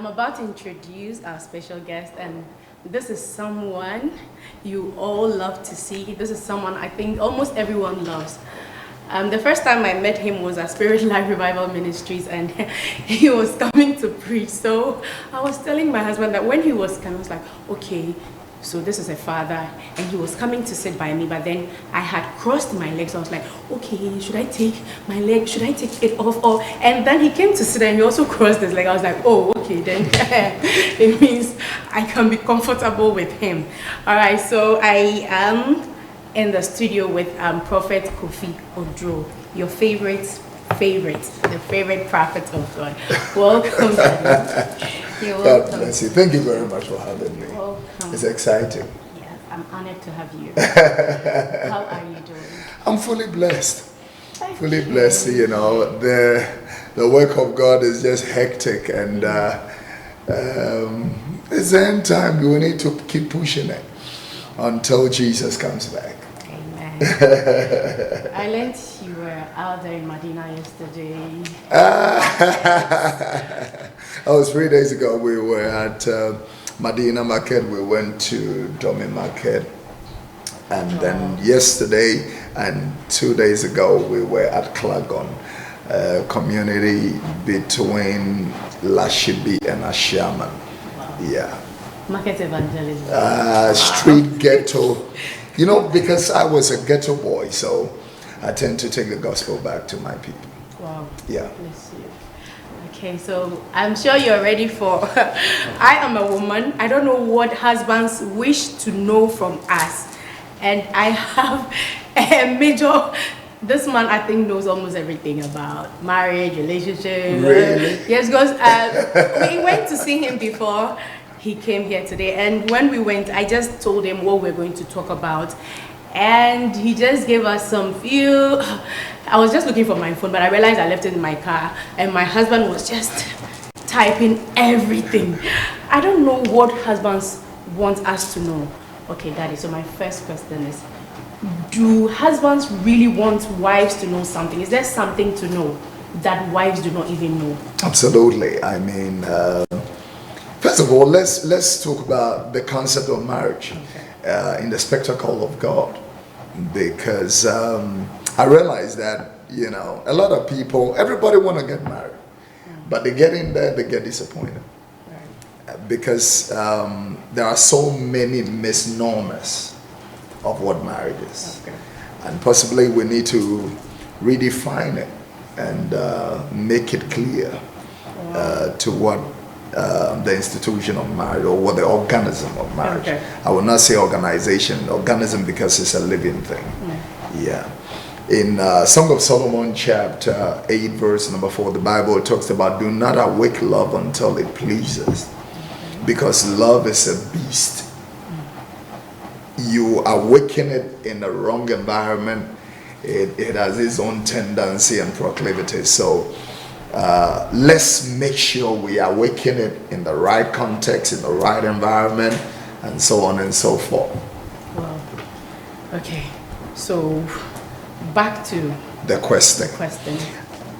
I'm about to introduce our special guest, and this is someone you all love to see. This is someone I think almost everyone loves. The first time I met him was at Spirit Life Revival Ministries, and he was coming to preach. So I was telling my husband that when he was coming, I was like, okay, so this is a father, and he was coming to sit by me, but then I had crossed my legs. I was like, okay, should I take my leg? Should I take it off? And then he came to sit and he also crossed his leg. I was like, oh, okay, then it means I can be comfortable with him. All right, so I am in the studio with Prophet Kofi Oduro, your favorite, the favorite prophet of God. Welcome. You're welcome. God bless you. Thank you very much for having me. Welcome. It's exciting. Yes, I'm honored to have you. How are you doing? I'm fully blessed. Fully blessed. You know, the work of God is just hectic, and it's the end time. We need to keep pushing it until Jesus comes back. I learned you were out there in Medina yesterday. That was 3 days ago. We were at Medina Market. We went to Domi Market. And then yesterday and 2 days ago, we were at Klagon, community between Lashibi and Ashiaman. Wow. Yeah. Market evangelism. Street ghetto. You know, because I was a ghetto boy, so I tend to take the gospel back to my people. Wow. Yeah. Bless you. Okay, so I'm sure you're ready for. I am a woman. I don't know what husbands wish to know from us, and I have a major. This man, I think, knows almost everything about marriage, relationship. Really? Yes, because we went to see him before he came here today, and when we went, I just told him what we're going to talk about, and he just gave us some few. I was just looking for my phone, but I realized I left it in my car, and my husband was just typing everything. I don't know what husbands want us to know. Okay, Daddy, so my first question is, do husbands really want wives to know something? Is there something to know that wives do not even know? Absolutely. I mean, first of all, let's talk about the concept of marriage in the spectacle of God, because I realize that, you know, a lot of people, everybody want to get married, but they get in there, they get disappointed, because there are so many misnomers of what marriage is, and possibly we need to redefine it and make it clear to what the institution of marriage, or what the organism of marriage. I will not say organization, organism, because it's a living thing. Yeah. In Song of Solomon chapter 8 verse number 4, the Bible talks about, do not awake love until it pleases, because love is a beast. You awaken it in the wrong environment, it has its own tendency and proclivity. So let's make sure we awaken it in the right context, in the right environment, and so on and so forth. Wow. Okay, so back to the question.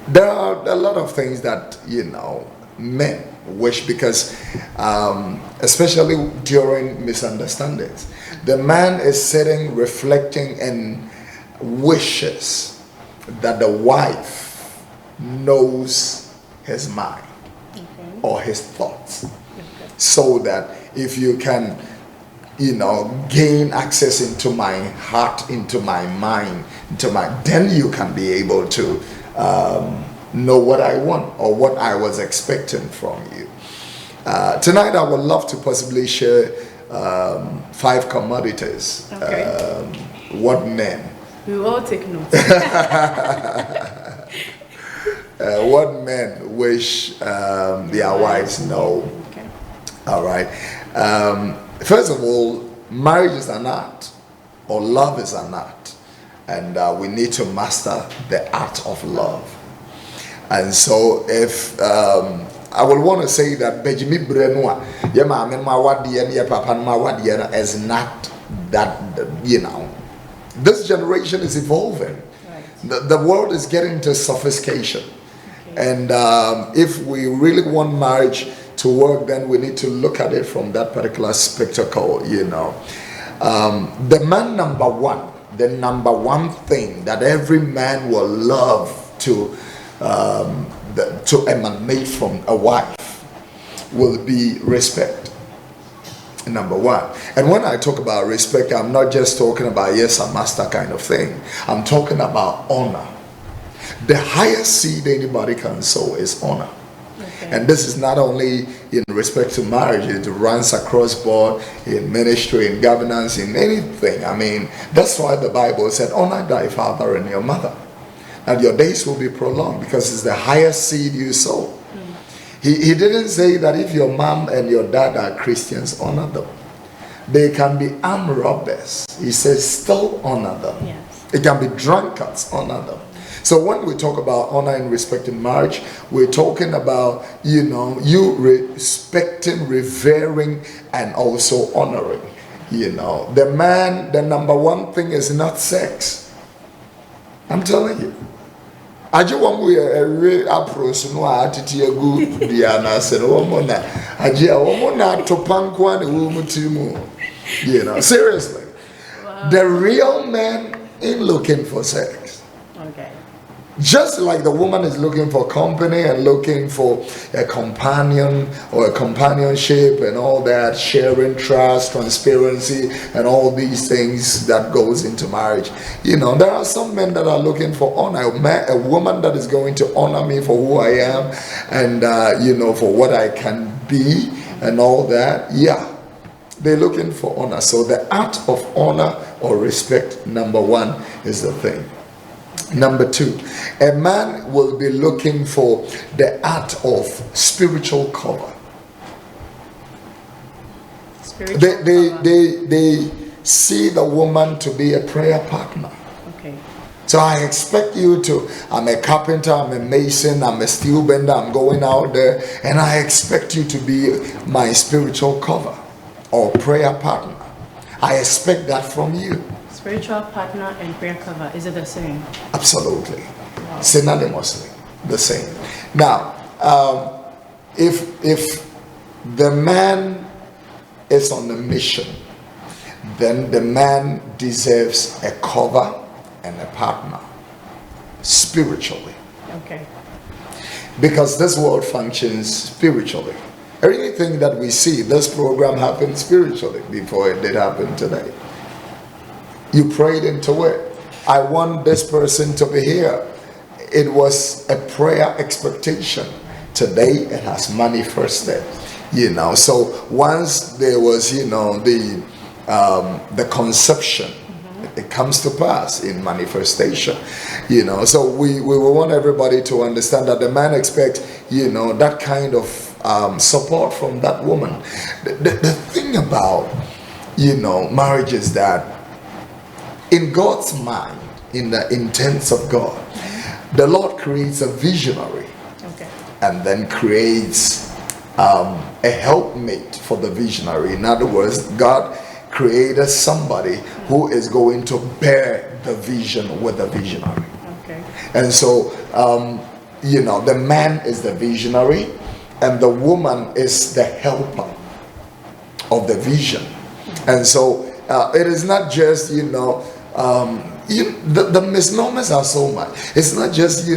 There are a lot of things that, you know, men wish, because especially during misunderstandings, the man is sitting, reflecting, and wishes that the wife knows his mind or his thoughts, so that if you can, you know, gain access into my heart, into my mind, then you can be able to know what I want or what I was expecting from you. Tonight I would love to possibly share 5 commodities. What men. We will all take notes. What men wish their wives know. Okay. All right. First of all, marriage is an art, or love is an art, and we need to master the art of love. And so, if I would want to say that Benjamin Brenwa, is not that, you know, this generation is evolving. Right. The world is getting to sophistication. Okay. And if we really want marriage to work, then we need to look at it from that particular spectacle, The man the number one thing that every man will love to emanate from a wife will be respect. Number one. And when I talk about respect, I'm not just talking about yes, a master kind of thing. I'm talking about honor. The highest seed anybody can sow is honor. Okay. And this is not only in respect to marriage, it runs across board in ministry, in governance, in anything. I mean, that's why the Bible said, honor thy father and your mother, and your days will be prolonged, because it's the highest seed you sow. He didn't say that if your mom and your dad are Christians, honor them. They can be armed robbers. He says, still honor them. Yes. It can be drunkards, honor them. So when we talk about honor and respect in marriage, we're talking about, you respecting, revering, and also honoring. The man, the number one thing is not sex. I'm telling you. Aje wamu ya approach no atiti egu bia na se no womo na aje womo na topankwa ne wo mutimu. Seriously. Wow. The real man ain't looking for sex. Okay. Just like the woman is looking for company and looking for a companion or a companionship and all that, sharing, trust, transparency, and all these things that goes into marriage. There are some men that are looking for honor. A woman that is going to honor me for who I am and, for what I can be and all that. Yeah, they're looking for honor. So the art of honor or respect, number one, is the thing. Number two, a man will be looking for the art of spiritual cover. They see the woman to be a prayer partner. Okay. So I expect you to, I'm a carpenter, I'm a mason, I'm a steel bender, I'm going out there, and I expect you to be my spiritual cover or prayer partner. I expect that from you. Spiritual partner and prayer cover, is it the same? Absolutely. Wow. Synonymously the same. Now, if the man is on a mission, then the man deserves a cover and a partner spiritually. Okay. Because this world functions spiritually. Everything that we see, this program happened spiritually before it did happen today. You prayed into it. I want this person to be here. It was a prayer expectation. Today it has manifested. So once there was, the conception, it comes to pass in manifestation. So we want everybody to understand that the man expects, that kind of support from that woman. The thing about, marriage is that in God's mind, in the intents of God, the Lord creates a visionary, okay, and then creates a helpmate for the visionary. In other words, God created somebody who is going to bear the vision with the visionary. Okay. And so, the man is the visionary, and the woman is the helper of the vision. And so, it is not just, the misnomers are so much. It's not just,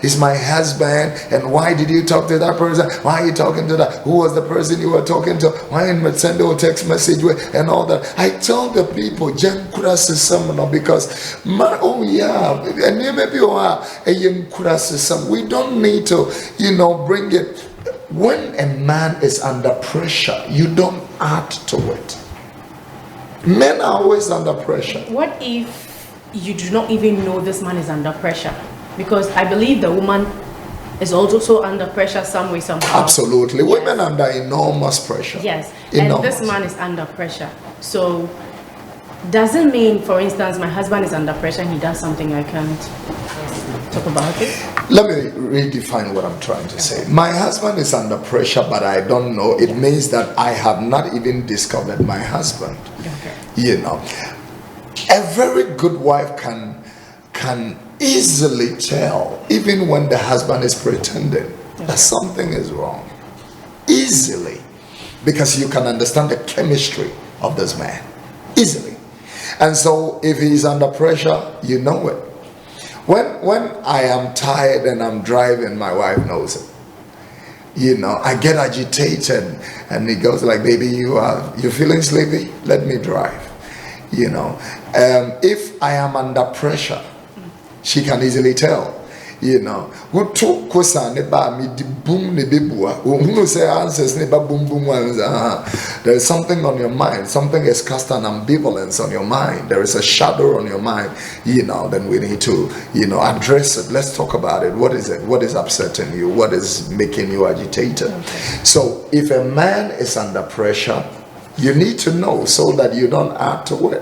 he's my husband, and why did you talk to that person? Why are you talking to that? Who was the person you were talking to? Why didn't you send a text message with and all that? I tell the people, because we don't need to, bring it. When a man is under pressure, you don't add to it. Men are always under pressure. What if you do not even know this man is under pressure? Because I believe the woman is also under pressure some way, somehow. Absolutely. Yes. Women are under enormous pressure. Yes. Enormous. And this man is under pressure. So, doesn't mean, for instance, my husband is under pressure and he does something I can't talk about it? Let me redefine what I'm trying to say. My husband is under pressure, but I don't know. It means that I have not even discovered my husband. Okay. A very good wife can easily tell, even when the husband is pretending, that something is wrong. easily, because you can understand the chemistry of this man easily. And so if he's under pressure, you know it. When I am tired and I'm driving, my wife knows it. You know, I get agitated, and he goes like, "Baby, you feeling sleepy? Let me drive." You know, if I am under pressure, she can easily tell. You know, who took kosa ne ba mi di boom ne bebua. Who say answers ne ba boom boom ones. There is something on your mind. Something is cast an ambivalence on your mind. There is a shadow on your mind. You know, then we need to, you know, address it. Let's talk about it. What is it? What is upsetting you? What is making you agitated? Okay. So if a man is under pressure, you need to know so that you don't add to it.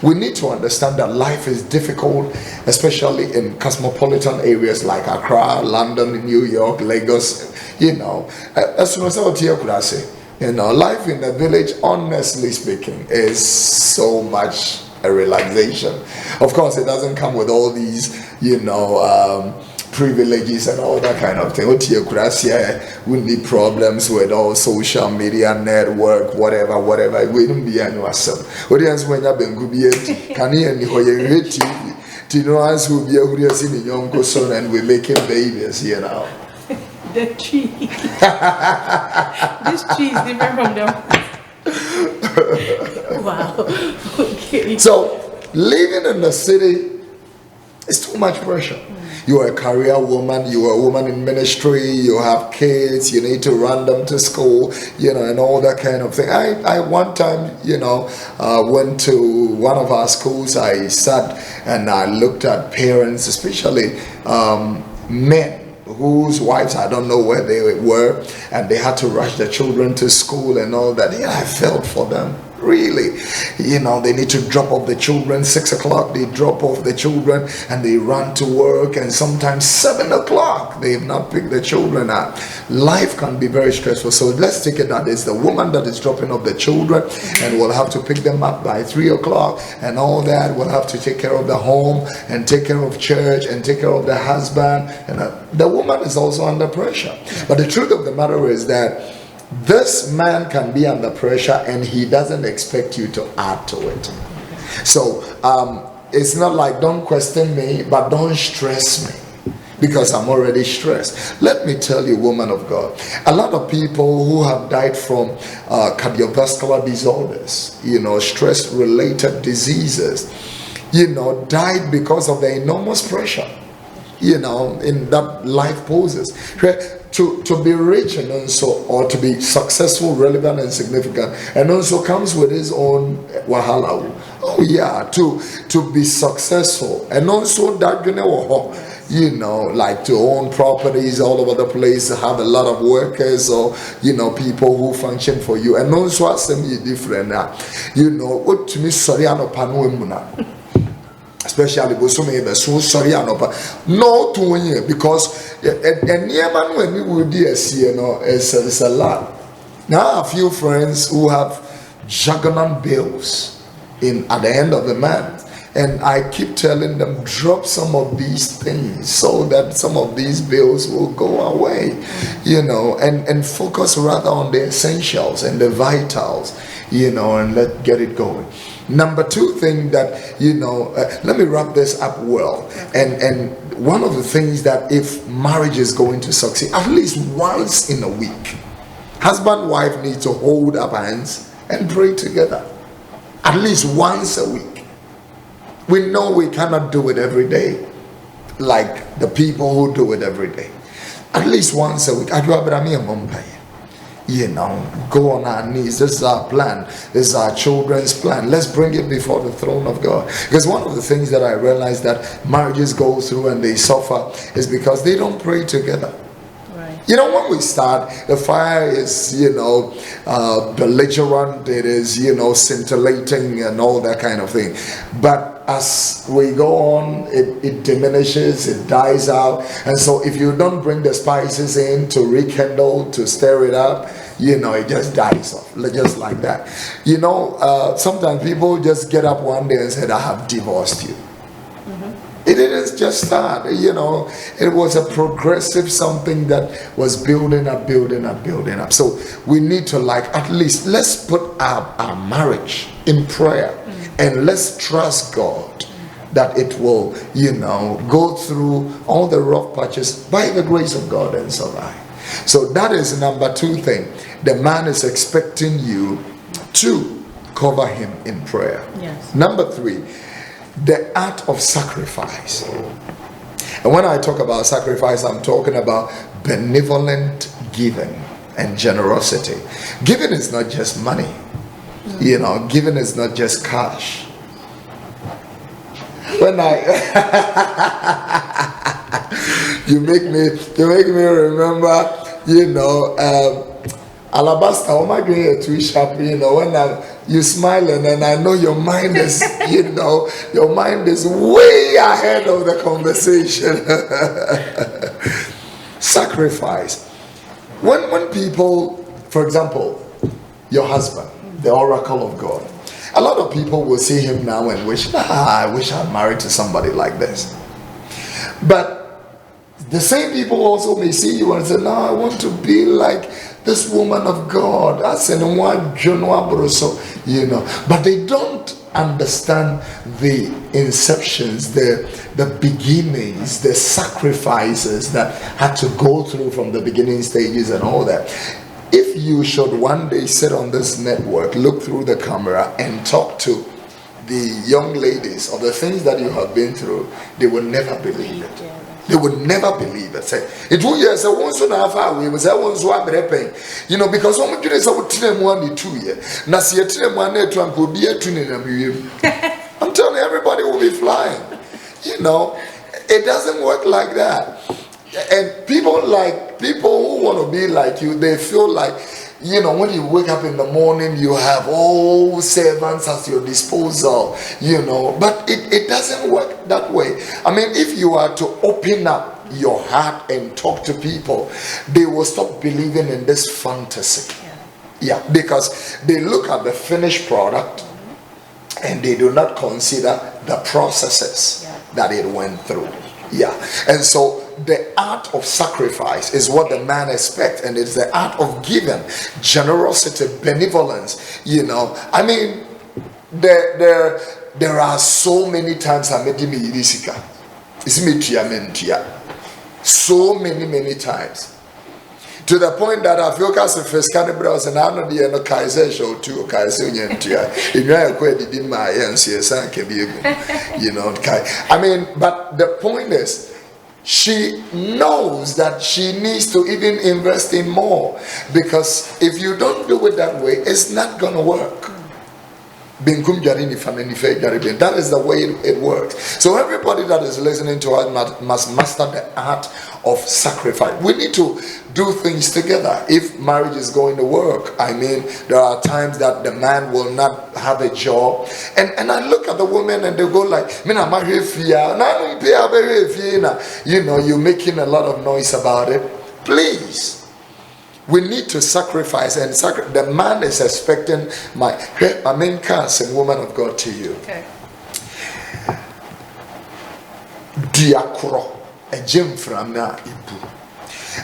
We need to understand that life is difficult, especially in cosmopolitan areas like Accra, London, New York, Lagos. You know, as soon as I say, you know, life in the village, honestly speaking, is so much a relaxation. Of course, it doesn't come with all these, you know, privileges and all that kind of thing. We need problems with all social media, network, whatever. We don't be any ourselves. Audience when you've been good, can you and you TV? To know us who be who is in young son and we're making babies, you know. The tree. This tree is different from them. Wow. Okay. So living in the city is too much pressure. You are a career woman, you are a woman in ministry, you have kids, you need to run them to school, you know, and all that kind of thing. I one time, you know, went to one of our schools. I sat and I looked at parents, especially men whose wives, I don't know where they were, and they had to rush their children to school and all that. Yeah, I felt for them. Really, you know, they need to drop off the children 6 o'clock. They drop off the children and they run to work, and sometimes 7 o'clock they have not picked the children up. Life can be very stressful. So let's take it that it's the woman that is dropping off the children, and will have to pick them up by 3 o'clock and all that. Will have to take care of the home and take care of church and take care of the husband, and the woman is also under pressure. But the truth of the matter is that this man can be under pressure and he doesn't expect you to add to it. So it's not like don't question me, but don't stress me, because I'm already stressed. Let me tell you, woman of God, a lot of people who have died from cardiovascular disorders, you know, stress related diseases, you know, died because of the enormous pressure, you know, in that life poses. To be rich and also, or to be successful, relevant and significant, and also comes with his own wahala. Oh yeah, to be successful, and also that, you know, like to own properties all over the place, to have a lot of workers, or, you know, people who function for you, and also assembly different now. You know, what to me, sorry, I know especially so sorry no to because and near man when we would you know it's a lot. Now I have a few friends who have juggernaut bills at the end of the month, and I keep telling them, drop some of these things so that some of these bills will go away, you know, and focus rather on the essentials and the vitals, you know, and get it going. Number two thing that, you know, let me wrap this up well. And one of the things that if marriage is going to succeed, at least once in a week, husband, wife need to hold up hands and pray together. At least once a week. We know we cannot do it every day like the people who do it every day. At least once a week. You know, go on our knees. This is our plan. This is our children's plan. Let's bring it before the throne of God. Because one of the things that I realized that marriages go through and they suffer is because they don't pray together. Right. You know, when we start, the fire is, you know, belligerent. It is, you know, scintillating and all that kind of thing. But as we go on, it diminishes, it dies out. And so if you don't bring the spices in to rekindle, to stir it up, you know, it just dies off, just like that. You know, sometimes people just get up one day and say, I have divorced you. It didn't just start, it was a progressive something that was building up, building up, building up. So we need to at least let's put our marriage in prayer and let's trust God that it will, go through all the rough patches by the grace of God and survive. So that is number 2 thing. The man is expecting you to cover him in prayer. Yes. Number 3, the art of sacrifice. And when I talk about sacrifice, I'm talking about benevolent giving and generosity. Giving is not just money. Giving is not just cash. When you make me remember, Alabaster, oh my God, too sharp, when you smiling and I know your mind is, your mind is way ahead of the conversation. Sacrifice. When people, for example, your husband, the oracle of God, a lot of people will see him now and wish, I wish I'm married to somebody like this. But the same people also may see you and say, no, I want to be like this woman of God. But they don't understand the inceptions, the beginnings, the sacrifices that had to go through from the beginning stages and all that. If you should one day sit on this network, look through the camera and talk to the young ladies of the things that you have been through, they will never believe it. They would never believe it. Say, it will yes, I want to know how we was I want to pay. Because when we do this, I would tell them 1 2 years. Now see a tell 1 2 and could be a tuning. I'm telling you, everybody will be flying. It doesn't work like that. And people who want to be like you, they feel like, when you wake up in the morning, you have all servants at your disposal, but it doesn't work that way. I mean, if you are to open up your heart and talk to people, they will stop believing in this fantasy. Yeah, because they look at the finished product and they do not consider the processes that it went through. Yeah, and so the art of sacrifice is what the man expects, and it's the art of giving, generosity, benevolence. I mean, there are so many times I made me so many times, to the point that I feel as if it's kind of browse and I know the end of Kaiser show too. Kaiser, I mean, but the point is, she knows that she needs to even invest in more, because if you don't do it that way, it's not gonna work. That is the way it works. So everybody that is listening to us must master the art of sacrifice. We need to do things together if marriage is going to work. I mean, there are times that the man will not have a job, and I look at the women and they go like, you're making a lot of noise about it. Please, we need to sacrifice, and the man is expecting my main cast and woman of God to you. Okay. Diakro, a gem from na ibu.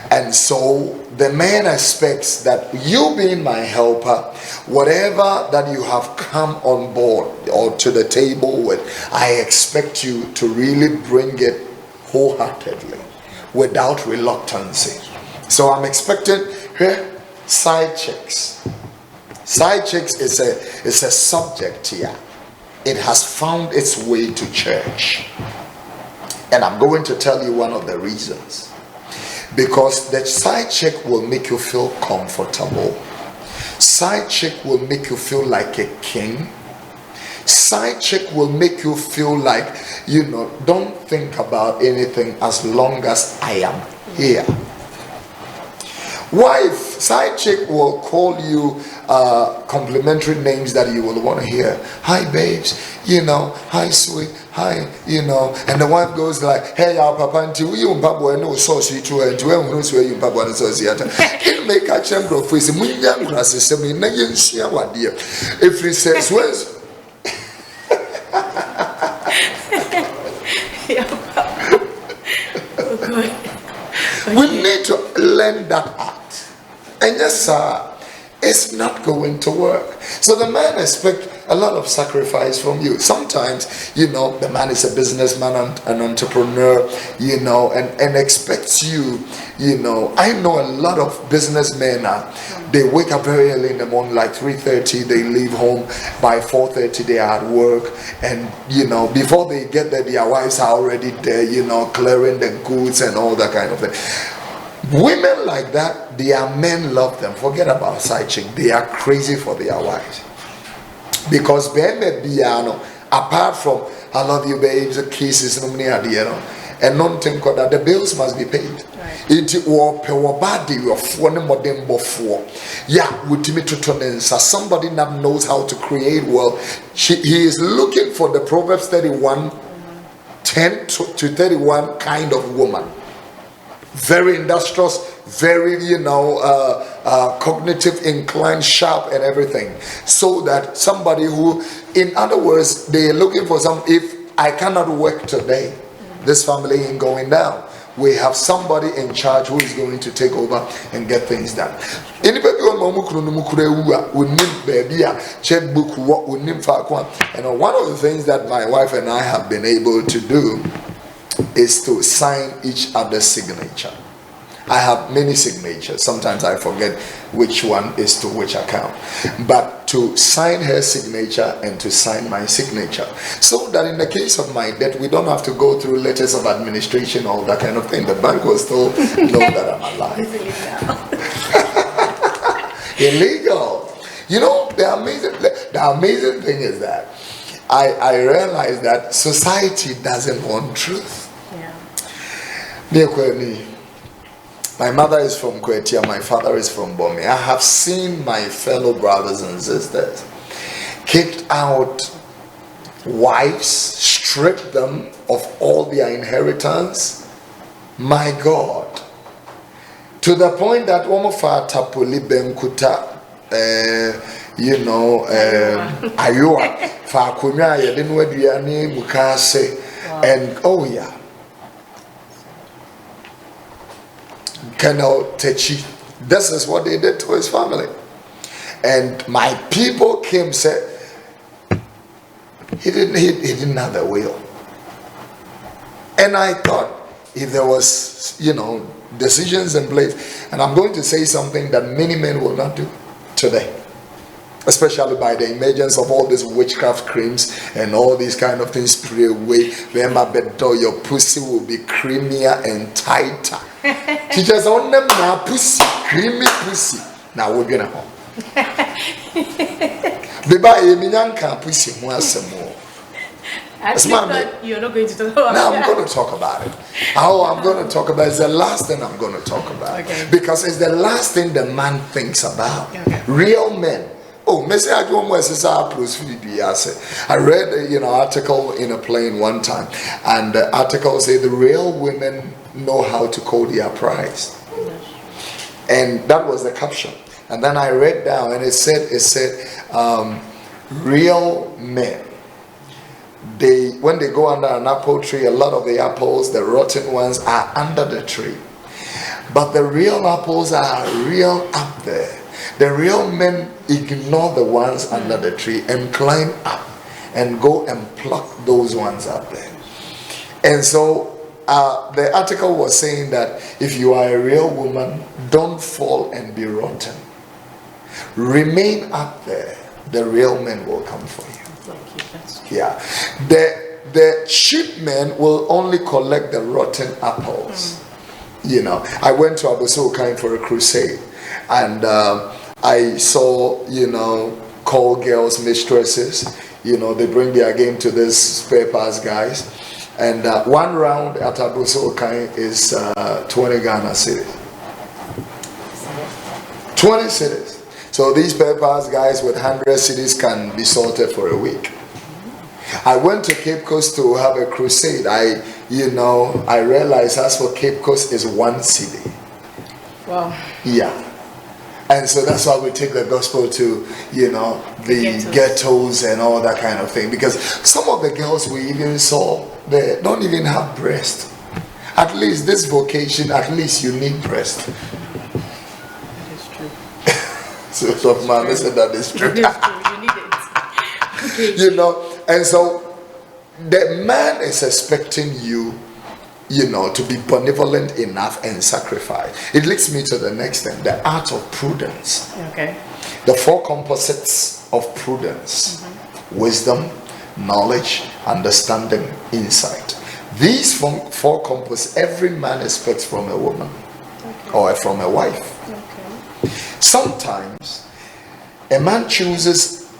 And so the man expects that you being my helper, whatever that you have come on board or to the table with, I expect you to really bring it wholeheartedly, without reluctancy. So I'm expecting side chicks. Side chicks is a subject here. It has found its way to church. And I'm going to tell you one of the reasons. Because the side chick will make you feel comfortable. Side chick will make you feel like a king. Side chick will make you feel like, don't think about anything as long as I am here. Wife, side chick will call you complimentary names that you will want to hear. Hi babes, hi sweet, hi, and the wife goes like, hey y'all papa until you papa no so sweet to and when so you papa no so theater. It make a chamber for some young grasses some in yen share what dear. If he says where's We need to learn that art. And yes, it's not going to work. So the man expects a lot of sacrifice from you. Sometimes, the man is a businessman and an entrepreneur, and expects you, I know a lot of businessmen, they wake up very early in the morning, like 3:30, they leave home by 4:30, they are at work, and, before they get there, their wives are already there, clearing the goods and all that kind of thing. Women like that, their men love them. Forget about side chick. They are crazy for their wives. Because apart from I love you, babes, the kisses, and non-thing that the bills must be paid. Somebody that knows how to create well. He is looking for the Proverbs 31, 10 to 31 kind of woman. Very industrious, very cognitive inclined, sharp and everything, so that somebody who, in other words, they're looking for if I cannot work today, this family ain't going down. We have somebody in charge who is going to take over and get things done. And one of the things that my wife and I have been able to do is to sign each other's signature. I have many signatures. Sometimes I forget which one is to which account. But to sign her signature and to sign my signature. So that in the case of my death, we don't have to go through letters of administration, all that kind of thing. The bank will still know that I'm alive. Illegal. The amazing thing is that I realize that society doesn't want truth. My mother is from Kwetia, my father is from Bome. I have seen my fellow brothers and sisters kicked out wives, stripped them of all their inheritance. My God. To the point that Omofar Tapuli Benkuta, Ayua, Fakunya, Yadinwediani, Mukase, and oh yeah. Colonel Techi. This is what they did to his family. And my people came, said he didn't have a will. And I thought if there was, decisions in place, and I'm going to say something that many men will not do today, especially by the emergence of all these witchcraft creams and all these kind of things spray away. Remember, your pussy will be creamier and tighter. Teachers on them now, pussy, creamy pussy. Now we're gonna home. Pussy more. You're not going to talk about it. Now I'm going to talk about it. How I'm going to talk about it is the last thing I'm going to talk about. Okay. Because it's the last thing the man thinks about. Okay. Real men. I read an article in a plane one time, and the article said the real women know how to call their price. And that was the caption. And then I read down and it said real men, when they go under an apple tree, a lot of the apples, the rotten ones, are under the tree. But the real apples are real up there. The real men ignore the ones under the tree and climb up and go and pluck those ones up there. And so the article was saying that if you are a real woman, don't fall and be rotten. Remain up there. The real men will come for you. Yeah. The cheap men will only collect the rotten apples. I went to Abosokai for a crusade, and I saw, call girls mistresses. They bring their game to this spare parts guys, and one round at Abosokai is 20 Ghana cedis. 20 cedis. So these spare parts guys with 100 cedis can be sorted for a week. I went to Cape Coast to have a crusade. I realized as for Cape Coast is 1 cedi. Wow. Yeah. And so that's why we take the gospel to, the ghettos and all that kind of thing. Because some of the girls we even saw, they don't even have breasts. At least this vocation, at least you need breast. That is true. So some man said that is true. It is true. You need it. Okay. You know, and so the man is expecting you, you know, to be benevolent enough and sacrifice. It leads me to the next thing, the art of prudence. Okay. The four composites of prudence: wisdom, knowledge, understanding, insight. These four composites every man expects from a woman or from a wife. Okay. Sometimes a man chooses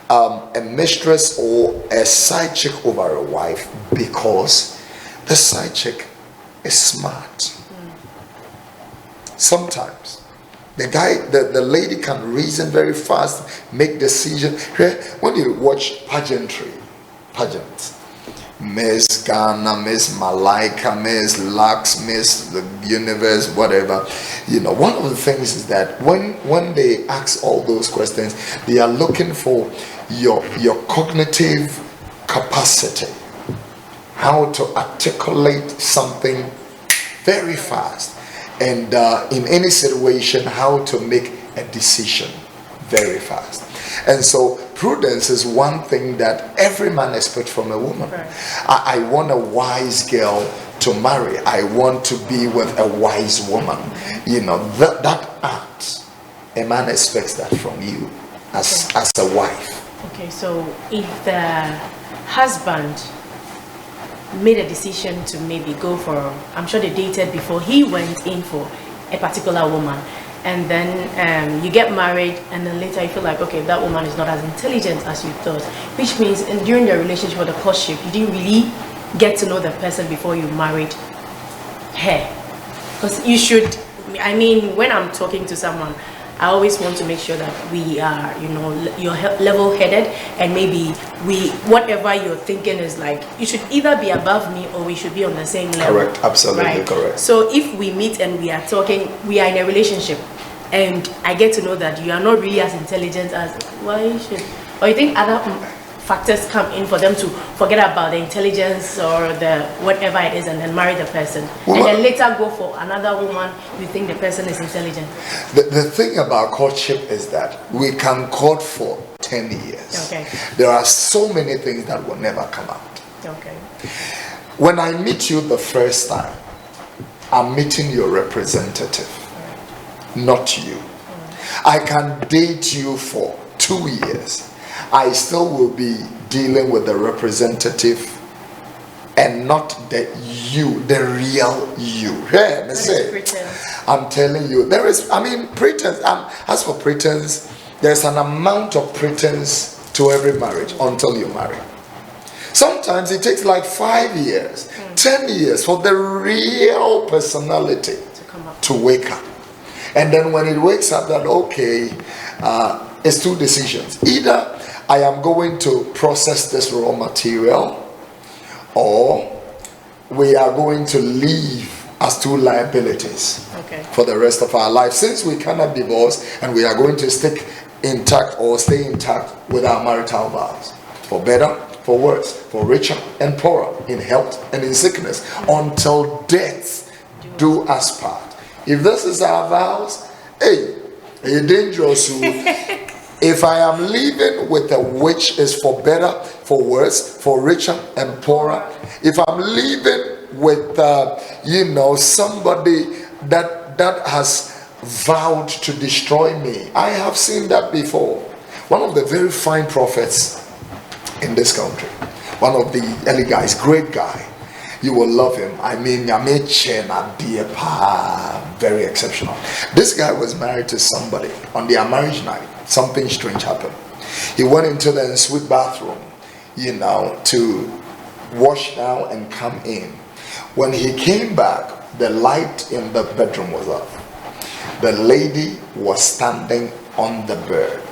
a mistress or a side chick over a wife because the side chick is smart. Sometimes the lady can reason very fast, make decisions. When you watch pageants, Miss Ghana, Miss Malaika, Miss Lux, Miss the Universe, whatever, you know, one of the things is that when they ask all those questions, they are looking for your cognitive capacity, how to articulate something very fast, and in any situation, how to make a decision very fast. And so prudence is one thing that every man expects from a woman. Right. I want a wise girl to marry. I want to be with a wise woman. You know, that act, a man expects that from you as a wife. Okay, so if the husband made a decision to maybe go for, I'm sure they dated before he went in for a particular woman, and then you get married, and then later you feel like, okay, that woman is not as intelligent as you thought, which means during your relationship or the courtship, you didn't really get to know the person before you married her. Because you should, I mean, when I'm talking to someone, I always want to make sure that we are, you know, you're level-headed, and maybe whatever you're thinking is like, you should either be above me or we should be on the same level. Correct, absolutely right? Correct. So if we meet and we are talking, we are in a relationship, and I get to know that you are not really as intelligent as, well, you should, or you think other factors come in for them to forget about the intelligence or the whatever it is and then marry the person, and then later go for another woman you think the person is intelligent. The thing about courtship is that we can court for 10 years. Okay. There are so many things that will never come out. Okay. When I meet you the first time, I'm meeting your representative, not you. I can date you for 2 years. I still will be dealing with the representative and not the you, the real you. Yeah, I'm telling you, there is, I mean, pretense. As for pretense, there's an amount of pretense to every marriage until you marry. Sometimes it takes like 5 years, 10 years for the real personality to wake up. And then when it wakes up, that okay, it's two decisions. Either I am going to process this raw material, or we are going to live as two liabilities for the rest of our life. Since we cannot divorce, and we are going to stick intact or stay intact with our marital vows, for better, for worse, for richer and poorer, in health and in sickness, until death do us part. If this is our vows, hey, you're dangerous. If I am living with a which is for better, for worse, for richer and poorer, if I'm living with somebody that has vowed to destroy me, I have seen that before. One of the very fine prophets in this country, one of the early guys, great guy, you will love him. I mean, very exceptional. This guy was married to somebody. On their marriage night, something strange happened. He went into the ensuite bathroom, to wash down and come in. When he came back, the light in the bedroom was off. The lady was standing on the bed.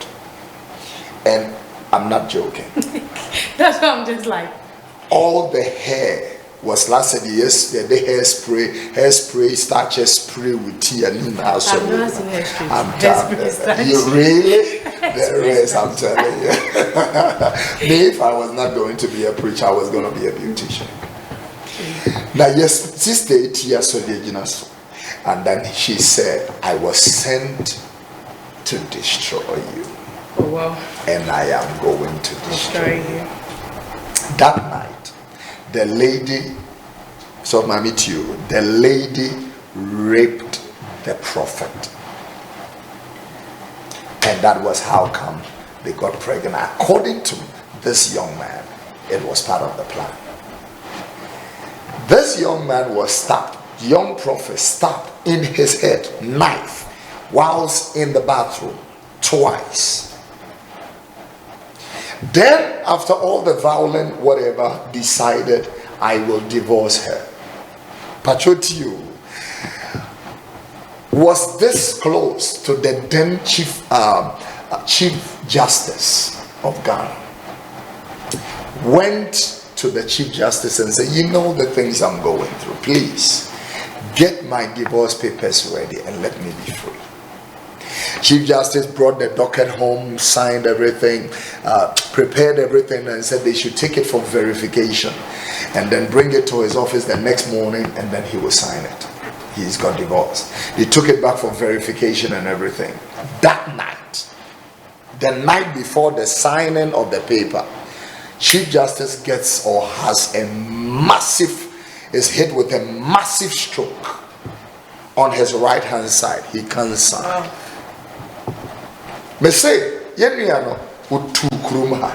And I'm not joking. That's what I'm just like. All the hair was lasted yesterday. Hairspray, starch spray with tea and now. So I've never seen hairspray. I'm telling you, really? There is, I'm telling you. Me, if I was not going to be a preacher, I was going to be a beautician. Now, yes, sister, 8 years so and then she said, I was sent to destroy you. Oh, wow. And I am going to destroy you. That night, the lady, so I meet you, the lady raped the prophet. And that was how come they got pregnant. According to this young man, it was part of the plan. This young man was stabbed, young prophet stabbed in his head, knife, whilst in the bathroom, twice. Then, after all the violent whatever, decided, I will divorce her. Pachotiu was this close to the then Chief Justice of Ghana. Went to the Chief Justice and said, you know the things I'm going through. Please get my divorce papers ready and let me be free. Chief Justice brought the docket home, signed everything, prepared everything, and said they should take it for verification and then bring it to his office the next morning, and then he will sign it. He's got divorced. He took it back for verification and everything. That night, the night before the signing of the paper, Chief Justice gets or has is hit with a massive stroke on his right hand side. He can't sign. Me say, Yeniano utu kurumha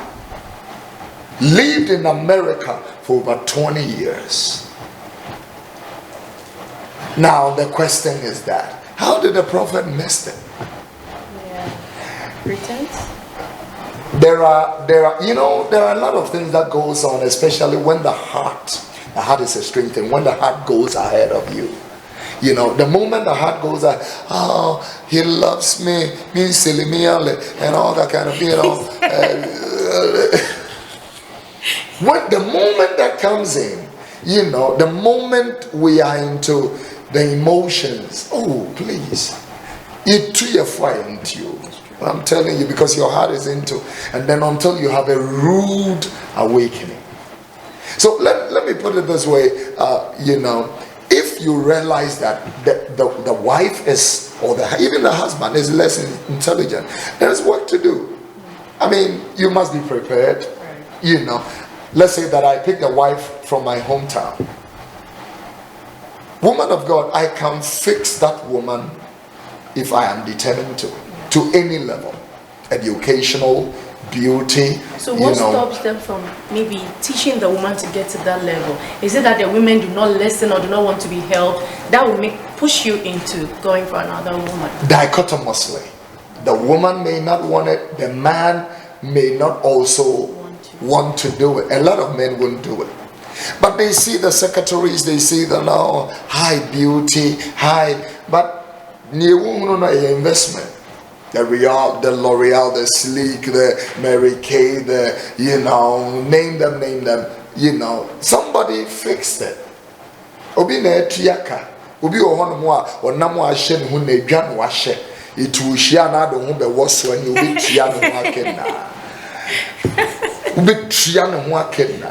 lived in America for over 20 years. Now the question is that how did the prophet miss it? Yeah. Pretense? There are a lot of things that goes on, especially when the heart is a string thing, when the heart goes ahead of you. You know, the moment the heart goes out, oh, he loves me, and all that kind of, when the moment that comes in, the moment we are into the emotions, oh, please, it to your fire into you. I'm telling you, because your heart is into, and then until you have a rude awakening. So let me put it this way, if you realize that the wife is, or even the husband is less intelligent, there's work to do. I mean, you must be prepared. Let's say that I pick a wife from my hometown. Woman of God, I can fix that woman if I am determined to any level, educational, beauty. So what stops them from maybe teaching the woman to get to that level? Is it that the women do not listen or do not want to be helped? That will push you into going for another woman. Dichotomously, the woman may not want it, the man may not also want to do it. A lot of men won't do it, but they see the secretaries, they see the high beauty, but investment. The L'Oreal, the Sleek, the Mary Kay, name them. Somebody fixed it. Obi na etriaka. Obi ohono or namo ahye ne ho na edwa no ahye. Itu hia na ado ho be woso ani obi tia ne ho akenna. Obi tia ne ho akenna.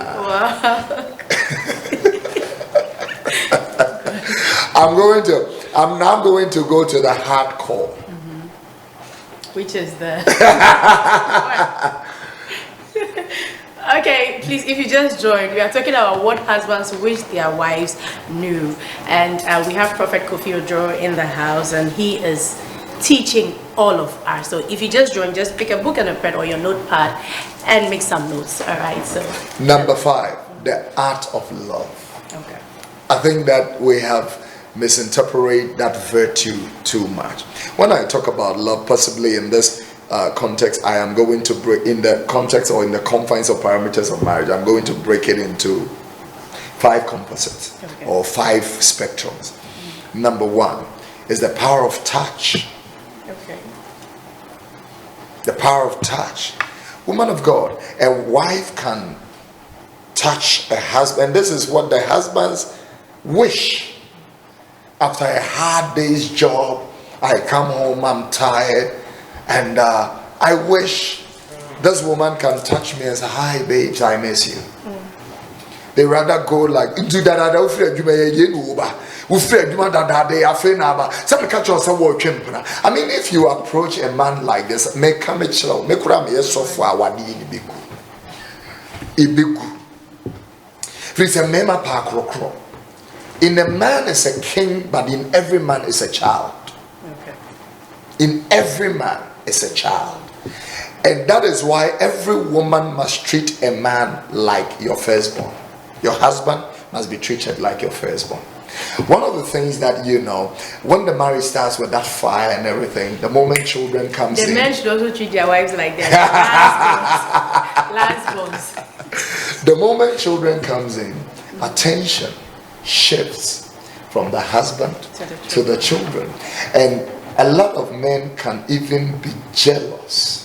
I'm now going to go to the hardcore. Which is the okay, please, if you just joined, we are talking about what husbands wish their wives knew, and we have Prophet Kofi Oduro in the house, and he is teaching all of us. So if you just joined, just pick a book and a pen or your notepad and make some notes. All right, so number 5, the art of love. Okay, I think that we have misinterpret that virtue too much. When I talk about love, possibly in this context, I am going to break, in the context or in the confines or parameters of marriage, I'm going to break it into 5 composites or 5 spectrums. Number 1 is the power of touch. Okay. The power of touch. Woman of God, a wife can touch a husband. This is what the husbands wish. After a hard day's job, I come home, I'm tired, and I wish this woman can touch me and say, hi babes, I miss you. They rather go like into that I mean, if you approach a man like this, make come a chill, make Please, a mema park. In a man is a king, but in every man is a child. Okay. In every man is a child. And that is why every woman must treat a man like your firstborn. Your husband must be treated like your firstborn. One of the things that you know, when the marriage starts with that fire and everything, the moment children comes in, the men should also treat their wives like their last bones. The moment children comes in, attention shifts from the husband to the children. And a lot of men can even be jealous.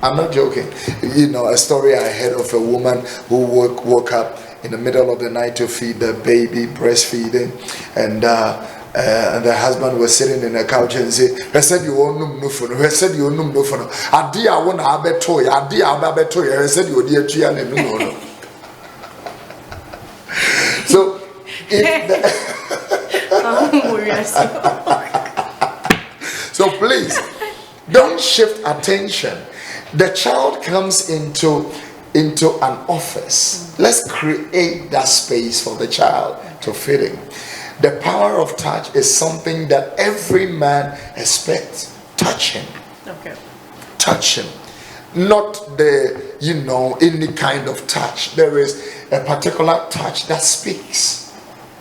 I'm not joking. You know, a story I heard of a woman who woke up in the middle of the night to feed the baby, breastfeeding, and the husband was sitting in the couch and said, "I said you own no phone. I said you own no phone. I did I want to have a toy. I did I have a toy. I said you dear tree and no." So, so please don't shift attention. The child comes into an office. Let's create that space for the child to fit in. The power of touch is something that every man expects. Touch him. Okay. Touch him. Not the, any kind of touch. There is a particular touch that speaks.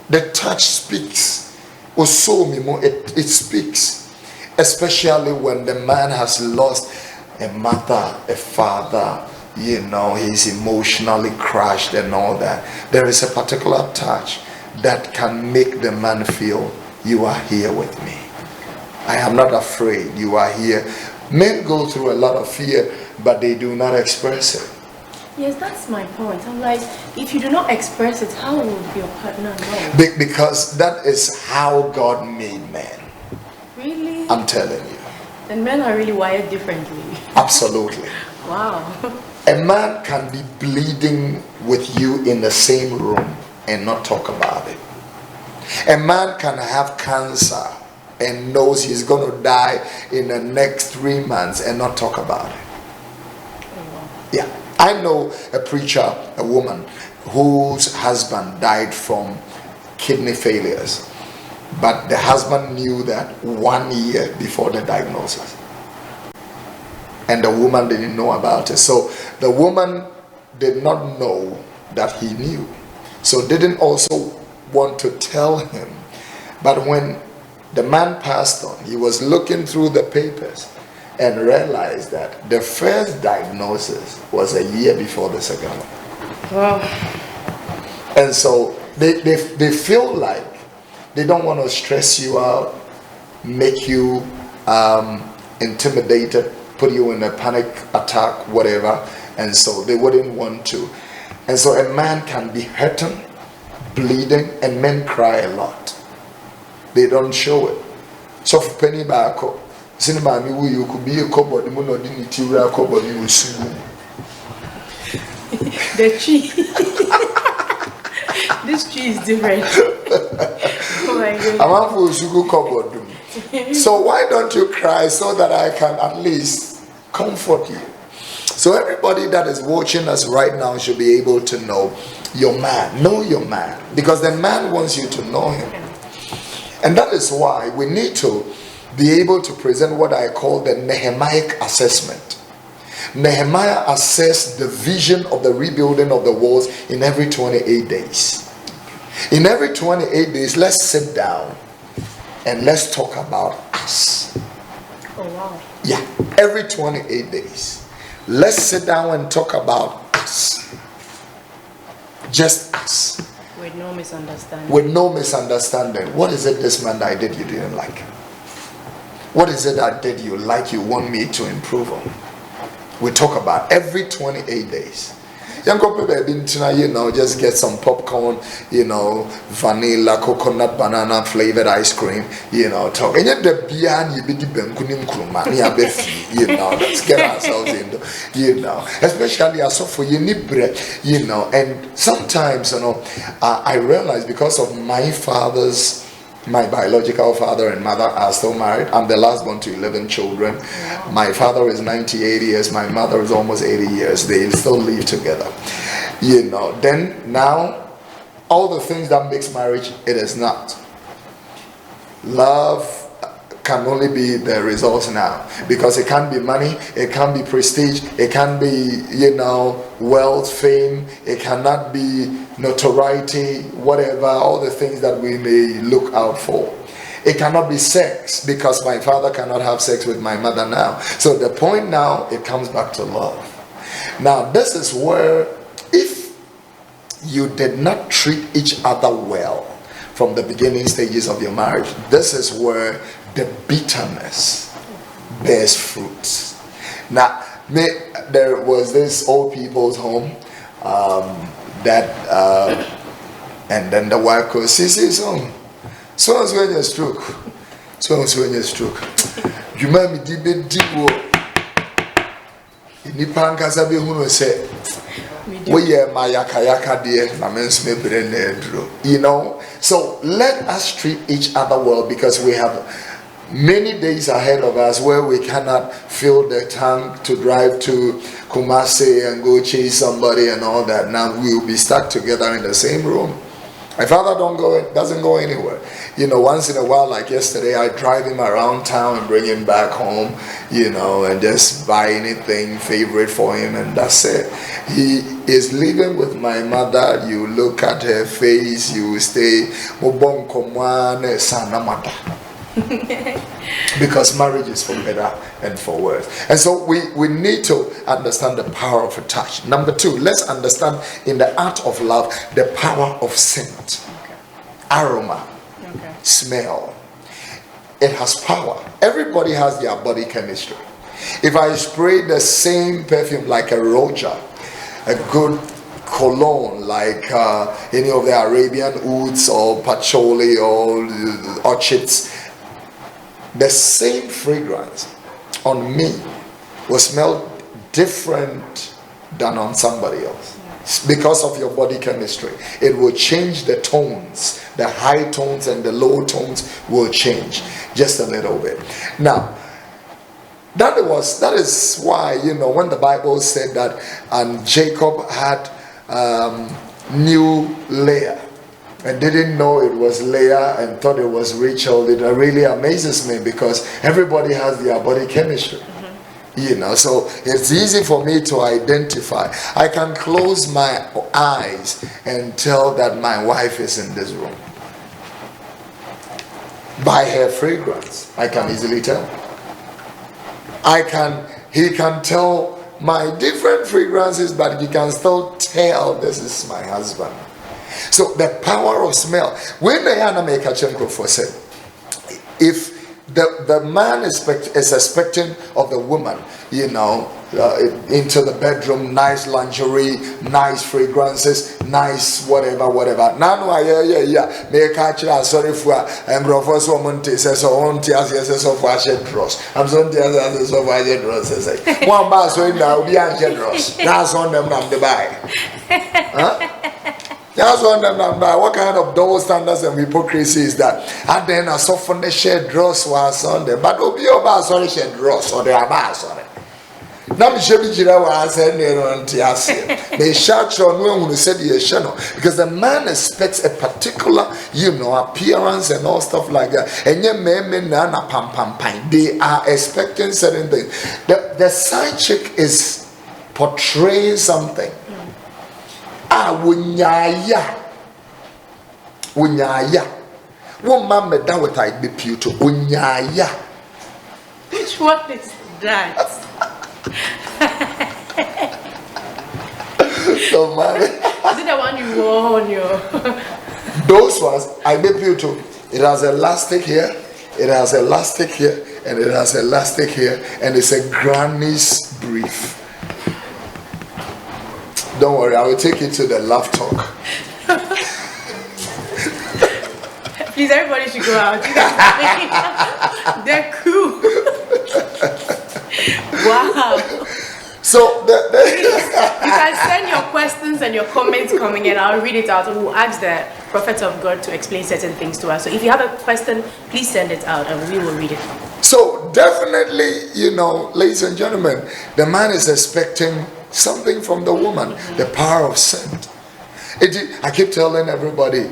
The touch speaks. It speaks. Especially when the man has lost a mother, a father, he's emotionally crushed and all that. There is a particular touch that can make the man feel, you are here with me. I am not afraid, you are here. Men go through a lot of fear, but they do not express it. Yes, that's my point. I'm like, if you do not express it, how will your partner know? Because that is how God made men. Really? I'm telling you. And men are really wired differently. Absolutely. Wow. A man can be bleeding with you in the same room and not talk about it. A man can have cancer and knows he's going to die in the next 3 months and not talk about it. Oh, wow. Yeah. I know a preacher, a woman, whose husband died from kidney failures. But the husband knew that 1 year before the diagnosis. And the woman didn't know about it. So the woman did not know that he knew. So didn't also want to tell him. But when the man passed on, he was looking through the papers and realized that the first diagnosis was a year before the second one. Wow. And so they feel like they don't want to stress you out, make you intimidated, put you in a panic attack, whatever. And so they wouldn't want to. And so a man can be hurting, bleeding, and men cry a lot. They don't show it. So for penny back, cinema you could be a cupboard, the moon or the cupboard you will soon. The tree. This tree is different. Oh my goodness. So why don't you cry so that I can at least comfort you? So everybody that is watching us right now should be able to know your man. Know your man. Because the man wants you to know him. And that is why we need to be able to present what I call the Nehemiah assessment. Nehemiah assessed the vision of the rebuilding of the walls in every 28 days. In every 28 days, let's sit down and let's talk about us. Oh wow. Yeah, every 28 days. Let's sit down and talk about us. Just us. With no misunderstanding. With no misunderstanding. What is it this man that I did you didn't like? What is it I did you like you want me to improve on? We talk about every 28 days. Young couple baby, just get some popcorn, vanilla, coconut, banana flavored ice cream, talk. And yet the behind you be the benkunim kruma, let's get ourselves into, especially as for you need bread, and sometimes, I realize because of my biological father and mother are still married. I'm the last born to 11 children. My father is 98 years. My mother is almost 80 years. They still live together. Then now, all the things that makes marriage, it is not. Love can only be the results now, because it can't be money, it can't be prestige, it can't be wealth, fame, it cannot be notoriety, whatever, all the things that we may look out for. It cannot be sex, because my father cannot have sex with my mother now. So the point now, it comes back to love. Now this is where, if you did not treat each other well from the beginning stages of your marriage, this is where the bitterness bears fruits. Now, there was this old people's home and then the wife goes, see, so and so in your stroke, so and so in your stroke. You might be deep. Nipan kasabe hunu say, "Oye ma yaka dear, na mens me brene dro." So let us treat each other well, because we have many days ahead of us where we cannot fill the tank to drive to Kumasi and go chase somebody and all that. Now we will be stuck together in the same room. My father doesn't go anywhere. Once in a while, like yesterday, I drive him around town and bring him back home, and just buy anything favorite for him, and that's it. He is living with my mother. You look at her face, you stay because marriage is for better and for worse. And so we need to understand the power of a touch. Number two, let's understand in the art of love the power of scent. Aroma, smell. It has power. Everybody has their body chemistry. If I spray the same perfume like a Roja, a good cologne like any of the Arabian woods or patchouli or orchids, the same fragrance on me will smell different than on somebody else. Because of your body chemistry, it will change the tones. The high tones and the low tones will change just a little bit. Now, that is why, when the Bible said that Jacob had new Leah and didn't know it was Leah and thought it was Rachel, it really amazes me, because everybody has their body chemistry. So it's easy for me to identify. I can close my eyes and tell that my wife is in this room. By her fragrance, I can easily tell. He can tell my different fragrances, but he can still tell this is my husband. So the power of smell. When the anime for said, if the man is expecting of the woman, into the bedroom, nice lingerie, nice fragrances, nice whatever. Now, may catch us sorry for and brothers woman says on tears, yes, of washed dross. I'm so tears of washed dross. One bar so now be generous. That's on them from the buy. That's one them number. What kind of double standards and hypocrisy is that? And then I soften the shed dross was on them, but obi oba sorry shed dross or the aba sorry. Nam shebi jira wa said on tiasia. They shout on when we said the channel, because the man expects a particular, appearance and all stuff like that. And yet men na pam pam pam. They are expecting certain things. The side chick is portraying something. Wunyaya. One man me that what I be pure to Wunyaya. Which one is that? So man, is it the one you wore on your? Those ones I be pure to. It has elastic here, it has elastic here, and it has elastic here, and it's a granny's brief. Don't worry, I will take you to the love talk. Please, everybody should go out. You guys, they're cool. Wow. So you can send your questions and your comments coming in. I'll read it out. We'll ask the prophet of God to explain certain things to us. So if you have a question, please send it out and we will read it. So definitely, ladies and gentlemen, the man is expecting something from the woman, the power of scent. I keep telling everybody,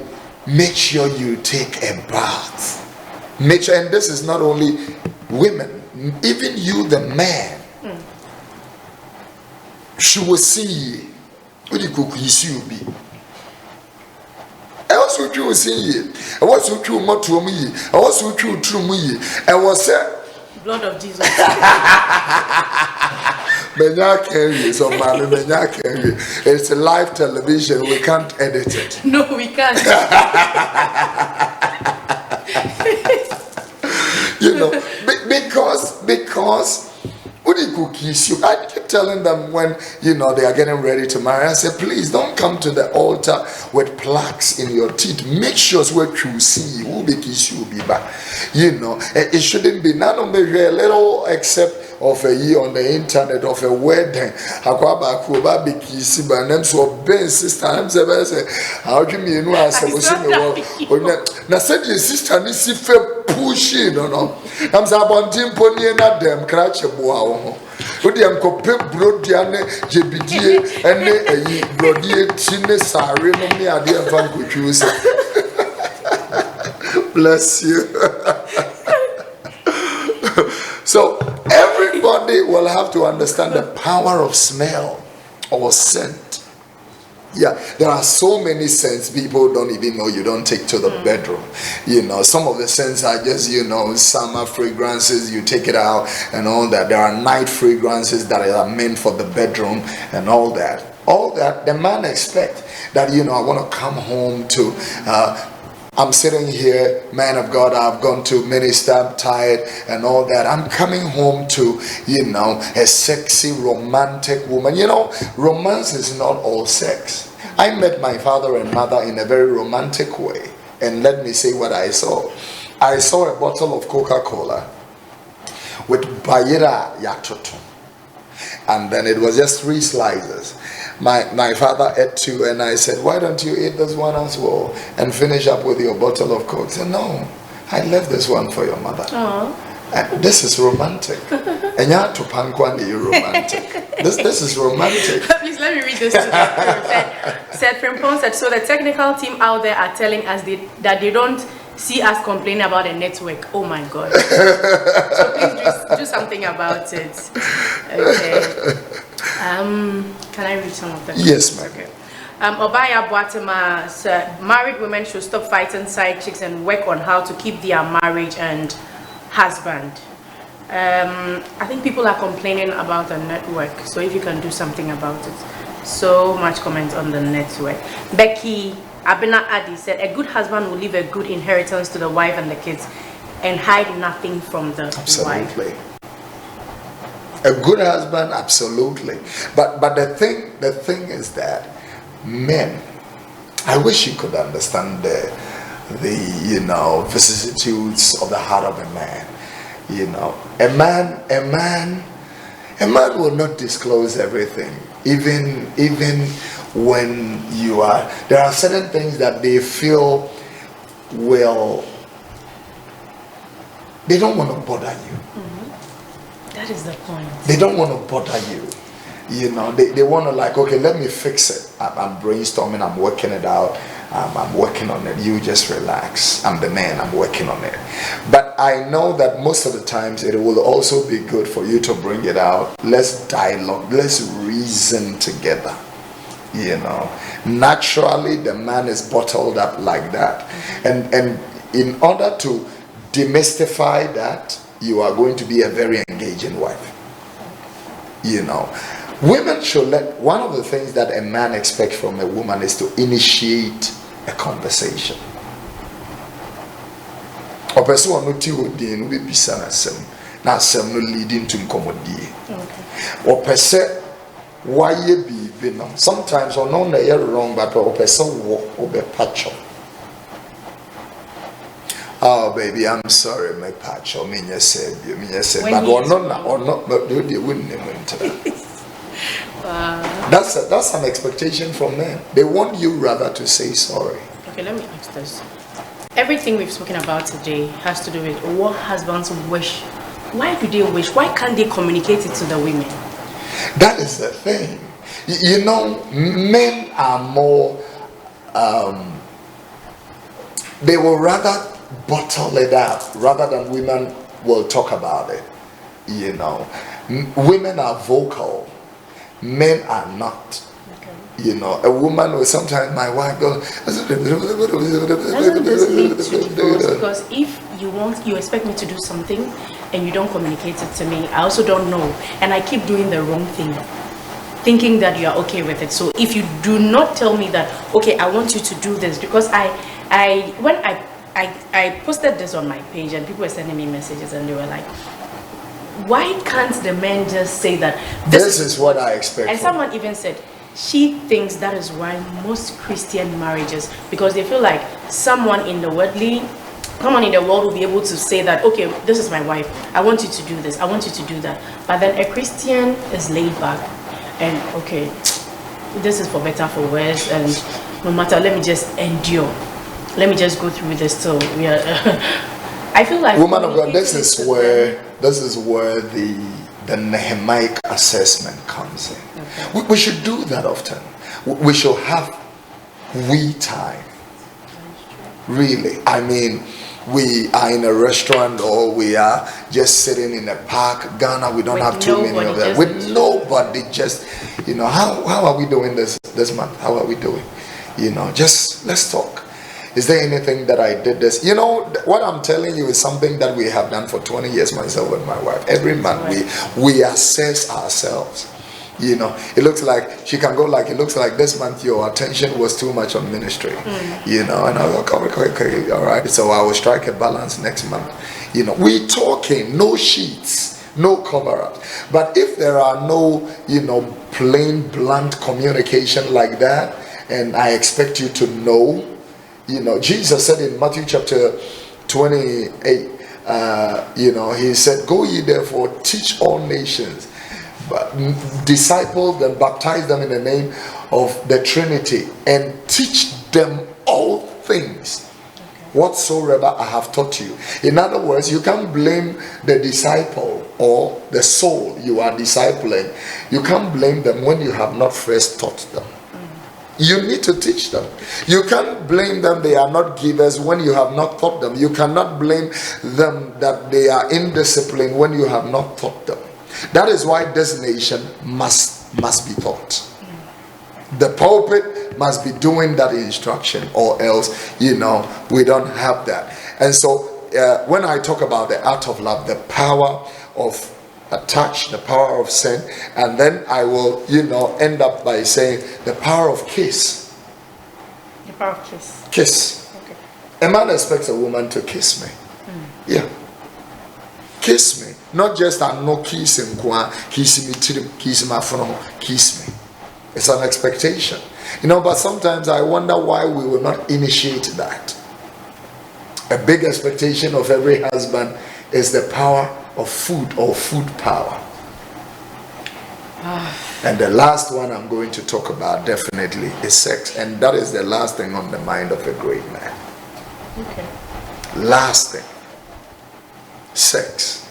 make sure you take a bath. Make sure, and this is not only women, even you, the man. She will see what you cook, you be. I also do see ye. I was so true, more to me. I was so true, me. I was blood of Jesus. It's a live television. We can't edit it. No, we can't. Because I keep telling them when they are getting ready to marry, I say, please don't come to the altar with plaques in your teeth. Make sure what you see will be kiss you be back. It shouldn't be none of the little except of a year on the internet of a wedding. Hakwaba be kissy by them so Ben sister. I'm saying, how do you know? I said, now said your sister needs to push in, no. I'm saying, pony na them cratch a boa. Would you compare Brodiane, JBD, and a Brodier Tine Sari, no me idea of Van Kuchusa. Bless you. So, everybody will have to understand the power of smell or scent. Yeah, there are so many scents people don't even know you don't take to the bedroom. Some of the scents are just, summer fragrances, you take it out and all that. There are night fragrances that are meant for the bedroom and all that. All that the man expects that, I want to come home to, I'm sitting here, man of God, I've gone to minister, I'm tired and all that. I'm coming home to, a sexy, romantic woman. Romance is not all sex. I met my father and mother in a very romantic way. And let me say what I saw. I saw a bottle of Coca-Cola with Bayera Yatoto. And then it was just 3 slices. My father ate 2 and I said, why don't you eat this one as well and finish up with your bottle of Coke? He said, no, I left this one for your mother. This is romantic. And you have to pankwan you romantic. This is romantic. Please let me read this to you. Said Frimpong said, so the technical team out there are telling us that they don't see us complaining about the network. Oh my God. So please do something about it. Okay. Can I read some of them? Yes, ma'am. Okay. Obaya Boatema said, married women should stop fighting side chicks and work on how to keep their marriage and husband. I think people are complaining about the network, so if you can do something about it. So much comment on the network. Becky Abena Adi said, a good husband will leave a good inheritance to the wife and the kids and hide nothing from the wife. A good husband, absolutely. But the thing is that men, I wish you could understand the vicissitudes of the heart of a man. A man will not disclose everything. Even when there are certain things that they feel they don't want to bother you. That is the point. They don't want to bother you. They want to okay, let me fix it. I'm brainstorming, I'm working it out. I'm working on it. You just relax. I'm the man, I'm working on it. But I know that most of the times it will also be good for you to bring it out. Let's dialogue, let's reason together. Naturally the man is bottled up like that. And in order to demystify that, you are going to be a very engaging wife. Women should one of the things that a man expects from a woman is to initiate a conversation. Or person no ti odin we bisa na sem no leading to nkomodie. Or person why you be no? Sometimes or no you're wrong, but or person walk or be patch. Oh baby, I'm sorry, my patch. I mean, you said, but or not, but you wouldn't into that. That's an expectation from men. They want you rather to say sorry. Okay, let me ask this. Everything we've spoken about today has to do with what husbands wish. Why do they wish? Why can't they communicate it to the women? That is the thing. You know, men are more, they will rather bottle it up rather than women will talk about it. You know, women are vocal, men are not. You know, a woman will sometimes, my wife goes, doesn't this lead to divorce? Because if you expect me to do something and you don't communicate it to me, I also don't know, and I keep doing the wrong thing, thinking that you are okay with it. So if you do not tell me that, okay, I want you to do this, because when I posted this on my page and people were sending me messages and they were like, why can't the men just say that this is what I expect? And someone even said, she thinks that is why most Christian marriages, because they feel like someone in the world will be able to say that, okay, this is my wife, I want you to do this, I want you to do that. But then a Christian is laid back and, okay, this is for better, for worse, and no matter, let me just endure, let me just go through this till we are I feel like, woman of God, this is where the Nehemiah assessment comes in. Okay. We should do that often. We should have we time. Really. I mean, we are in a restaurant or we are just sitting in a park. Ghana, we don't have too many of them. With nobody, just, you know, how are we doing this month? How are we doing? You know, just let's talk. Is there anything that I did this? You know, what I'm telling you is something that we have done for 20 years, myself and my wife. Every month we assess ourselves. You know, it looks like she can go like, it looks like this month your attention was too much on ministry. You know, and I was like, okay, all right. So I will strike a balance next month. You know, we talking, no sheets, no cover up. But if there are no, you know, plain blunt communication like that, and I expect you to know. You know, Jesus said in Matthew chapter 28, you know, he said, go ye therefore, teach all nations, but disciple them, baptize them in the name of the Trinity, and teach them all things whatsoever I have taught you. In other words, you can't blame the disciple or the soul you are discipling. You can't blame them when you have not first taught them. You need to teach them. You can't blame them they are not givers when you have not taught them. You cannot blame them that they are indisciplined when you have not taught them. That is why this nation must be taught. The pulpit must be doing that instruction, or else, you know, we don't have that. And so when I talk about the art of love, the power of a touch, the power of sin, and then I will, you know, end up by saying the power of kiss. The power of kiss. Kiss. Okay. A man expects a woman to kiss me. Yeah. Kiss me. Not just I'm no kissing, kiss me, kiss my phone, kiss me. It's an expectation. You know, but sometimes I wonder why we will not initiate that. A big expectation of every husband is the power of food, or food power. And the last one I'm going to talk about definitely is sex, and that is the last thing on the mind of a great man. Okay. Last thing, sex.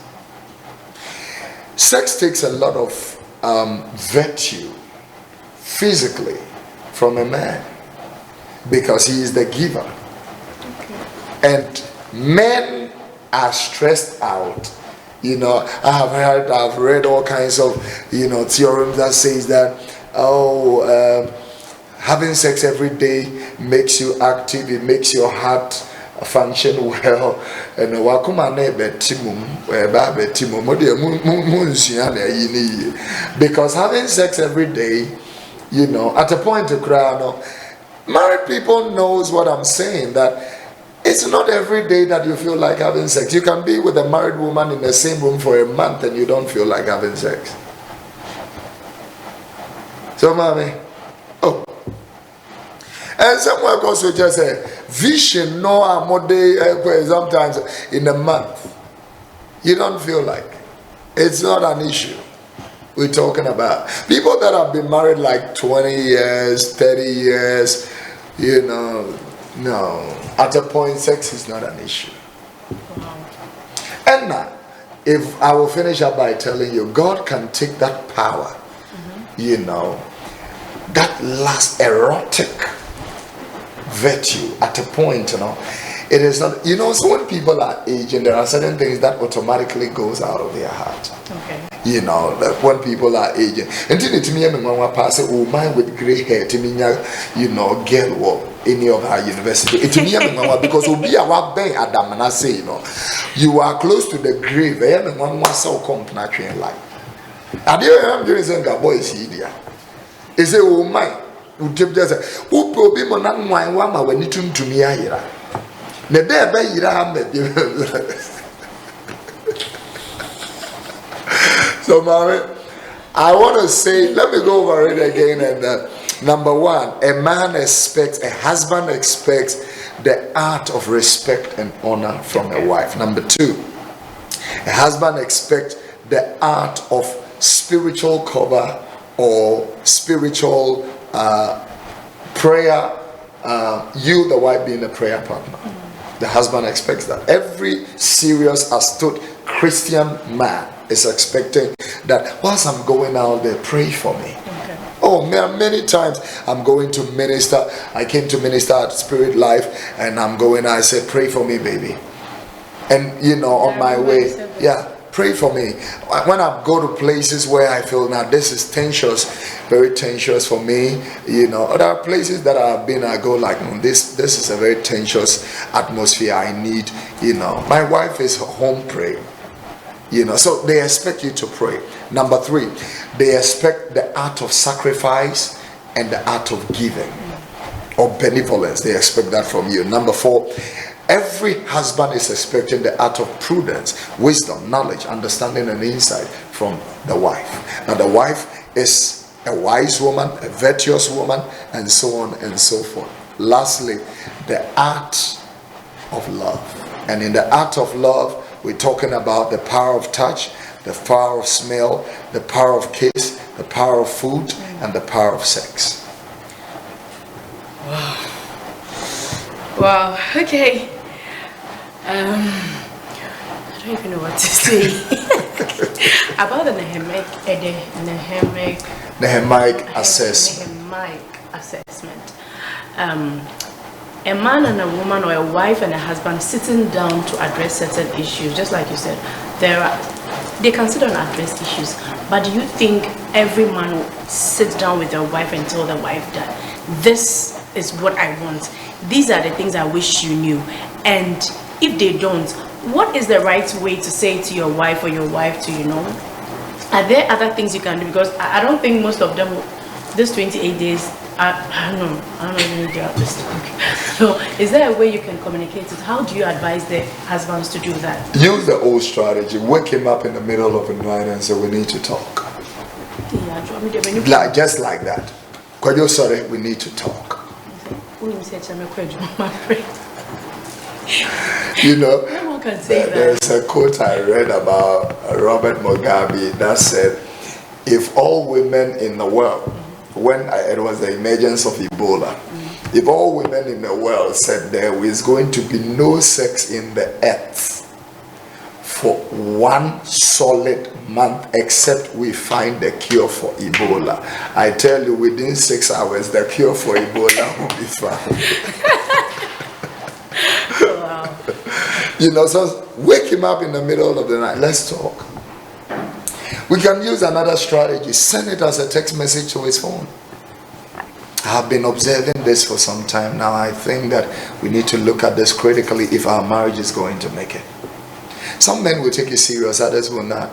Sex takes a lot of virtue physically from a man because he is the giver. Okay. And men are stressed out. You know, I've read all kinds of, you know, theorems that says that, having sex every day makes you active, it makes your heart function well. And because having sex every day, you know, at a point to cry, married people knows what I'm saying, that it's not every day that you feel like having sex. You can be with a married woman in the same room for a month and you don't feel like having sex. So, mommy, oh. And someone also just say, vision, no, I'm more day, sometimes in a month. You don't feel like it's not an issue. We're talking about people that have been married like 20 years, 30 years, no. At a point, sex is not an issue. And now, if I will finish up by telling you, God can take that power, that last erotic virtue at a point, it is not, so when people are aging, there are certain things that automatically goes out of their heart. Okay. Like when people are aging. Until it me and pass oh man with grey hair to me, girl or any of our university. It me because we'll be our bank Adam and I say, you are close to the grave. I am one so company in life. I am doing some boys here. He say, oh my, who tip just who probably mon wine one when you tune to me here. The day by you So, mommy, I want to say, let me go over it again. And number one, a husband expects the art of respect and honor from a wife. Number two, a husband expects the art of spiritual cover or spiritual prayer. You, the wife, being a prayer partner. The husband expects that. Every serious, astute Christian man is expecting that whilst I'm going out there, pray for me. Okay. Oh man, many times I'm going to minister. I came to minister at Spirit Life, and I'm going. I said, "Pray for me, baby." And on my way, pray for me. When I go to places where I feel now this is tensions, very tensions for me. There are places that I've been. I go like, this is a very tensions atmosphere. I need. My wife is home praying. So they expect you to pray. Number three, they expect the art of sacrifice and the art of giving or benevolence. They expect that from you. Number four, every husband is expecting the art of prudence, wisdom, knowledge, understanding, and insight from the wife. Now, the wife is a wise woman, a virtuous woman, and so on and so forth. Lastly, the art of love. And in the art of love, we're talking about the power of touch, the power of smell, the power of kiss, the power of food, and the power of sex. Wow. Okay. I don't even know what to say about the Nehemiah assessment. A man and a woman, or a wife and a husband, sitting down to address certain issues, just like you said, they can sit down and address issues. But do you think every man will sit down with their wife and tell the wife that this is what I want, these are the things I wish you knew? And if they don't, what is the right way to say to your wife, or your wife to, are there other things you can do? Because I don't think most of them, this 28 days, I don't even do this. So is there a way you can communicate it? How do you advise the husbands to do that? Use the old strategy. Wake him up in the middle of the night and say, we need to talk. Just like that. Kwajo, sorry, we need to talk. No one can say that. There's a quote I read about Robert Mugabe that said, if all women in the world, when it was the emergence of Ebola, if all women in the world said there is going to be no sex in the earth for 1 solid month except we find the cure for Ebola, I tell you, within 6 hours the cure for Ebola will be found. Wow. So wake him up in the middle of the night. Let's talk. We can use another strategy. Send it as a text message to his phone. I have been observing this for some time now. I think that we need to look at this critically if our marriage is going to make it. Some men will take it serious, others will not.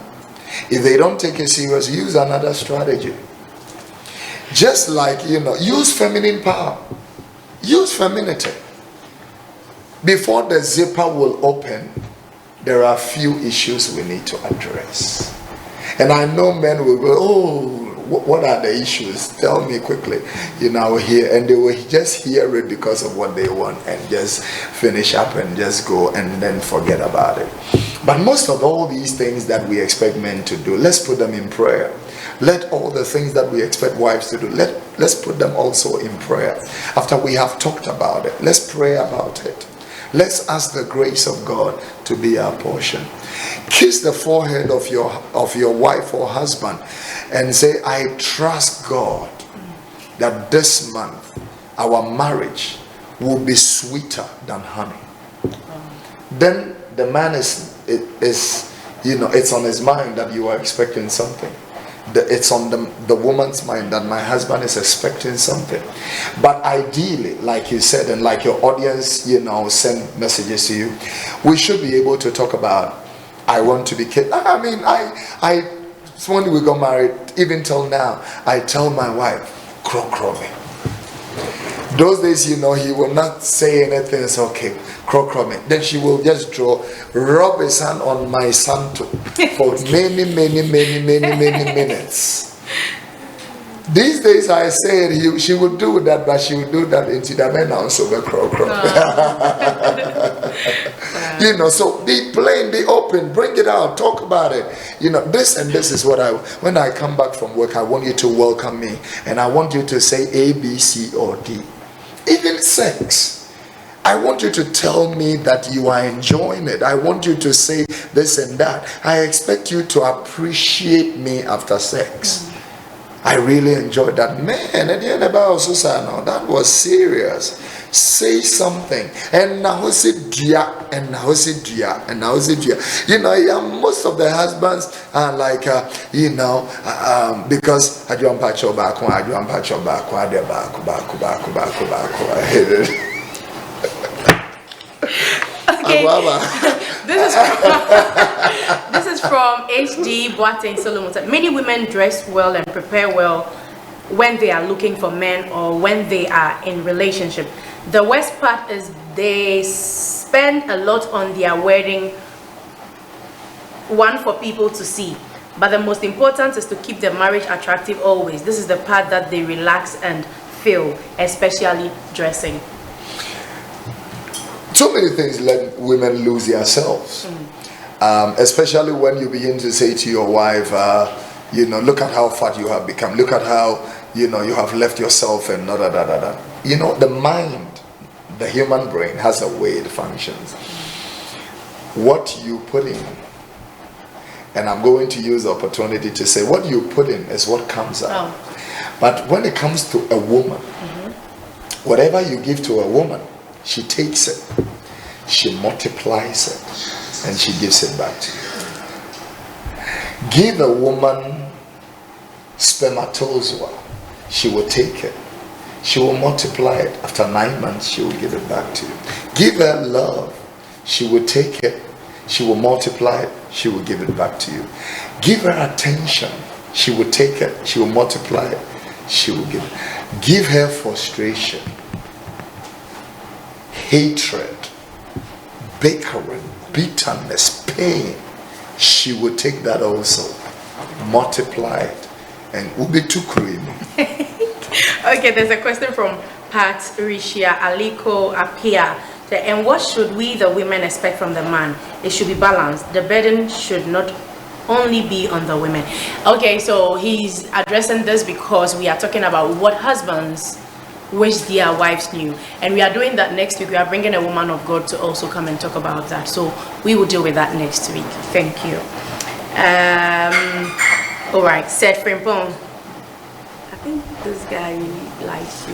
If they don't take it serious, use another strategy. Just like, use feminine power. Use femininity. Before the zipper will open, there are few issues we need to address. And I know men will go, oh, what are the issues? Tell me quickly. You know, here, and they will just hear it because of what they want and just finish up and just go and then forget about it. But most of all these things that we expect men to do, let's put them in prayer. Let all the things that we expect wives to do, let's put them also in prayer. After we have talked about it, let's pray about it. Let's ask the grace of God to be our portion. Kiss the forehead of your wife or husband and say, I trust God that this month our marriage will be sweeter than honey. Then the man is it's on his mind that you are expecting something. It's on the woman's mind that my husband is expecting something. But ideally, like you said, and like your audience, send messages to you, we should be able to talk about, I want to be kid. I mean, when we got married, even till now, I tell my wife, crow me. Those days, he will not say anything. It's okay, crow me. Then she will just rub his hand on my son too for many minutes. These days, I said she would do that, but she would do that until the men also be crow. So be plain, be open, bring it out, talk about it. This is what when I come back from work, I want you to welcome me, and I want you to say A, B, C, or D. Even sex, I want you to tell me that you are enjoying it. I want you to say this and that. I expect you to appreciate me after sex. I really enjoyed that. Man, at the end about Susano, that was serious. Say something. And now it dia, and now it dia, and now it dia. Most of the husbands are like, because I don't patch your back, I don't patch your back, Okay. This is from HD Boateng Solomon. Many women dress well and prepare well when they are looking for men or when they are in relationship. The worst part is they spend a lot on their wedding, one for people to see. But the most important is to keep the marriage attractive always. This is the part that they relax and feel, especially dressing. So many things let women lose themselves, especially when you begin to say to your wife, look at how fat you have become, look at how you have left yourself, and the mind, the human brain has a way it functions. What you put in, and I'm going to use the opportunity to say, what you put in is what comes out. But when it comes to a woman, whatever you give to a woman, she takes it, she multiplies it, and she gives it back to you. Give a woman spermatozoa, she will take it, she will multiply it. After 9 months, she will give it back to you. Give her love, she will take it, she will multiply it, she will give it back to you. Give her attention, she will take it, she will multiply it, she will give it. Give her frustration, hatred, bickering, bitterness, pain, she will take that also, multiply it, and will be too creamy. Okay, there's a question from Patricia Aliko Apia. And what should we, the women, expect from the man? It should be balanced. The burden should not only be on the women. Okay, so he's addressing this because we are talking about what husbands wish their wives knew, and we are doing that next week. We are bringing a woman of God to also come and talk about that, so we will deal with that next week. Thank you. All right, Seth Frimpong, I think this guy really likes you.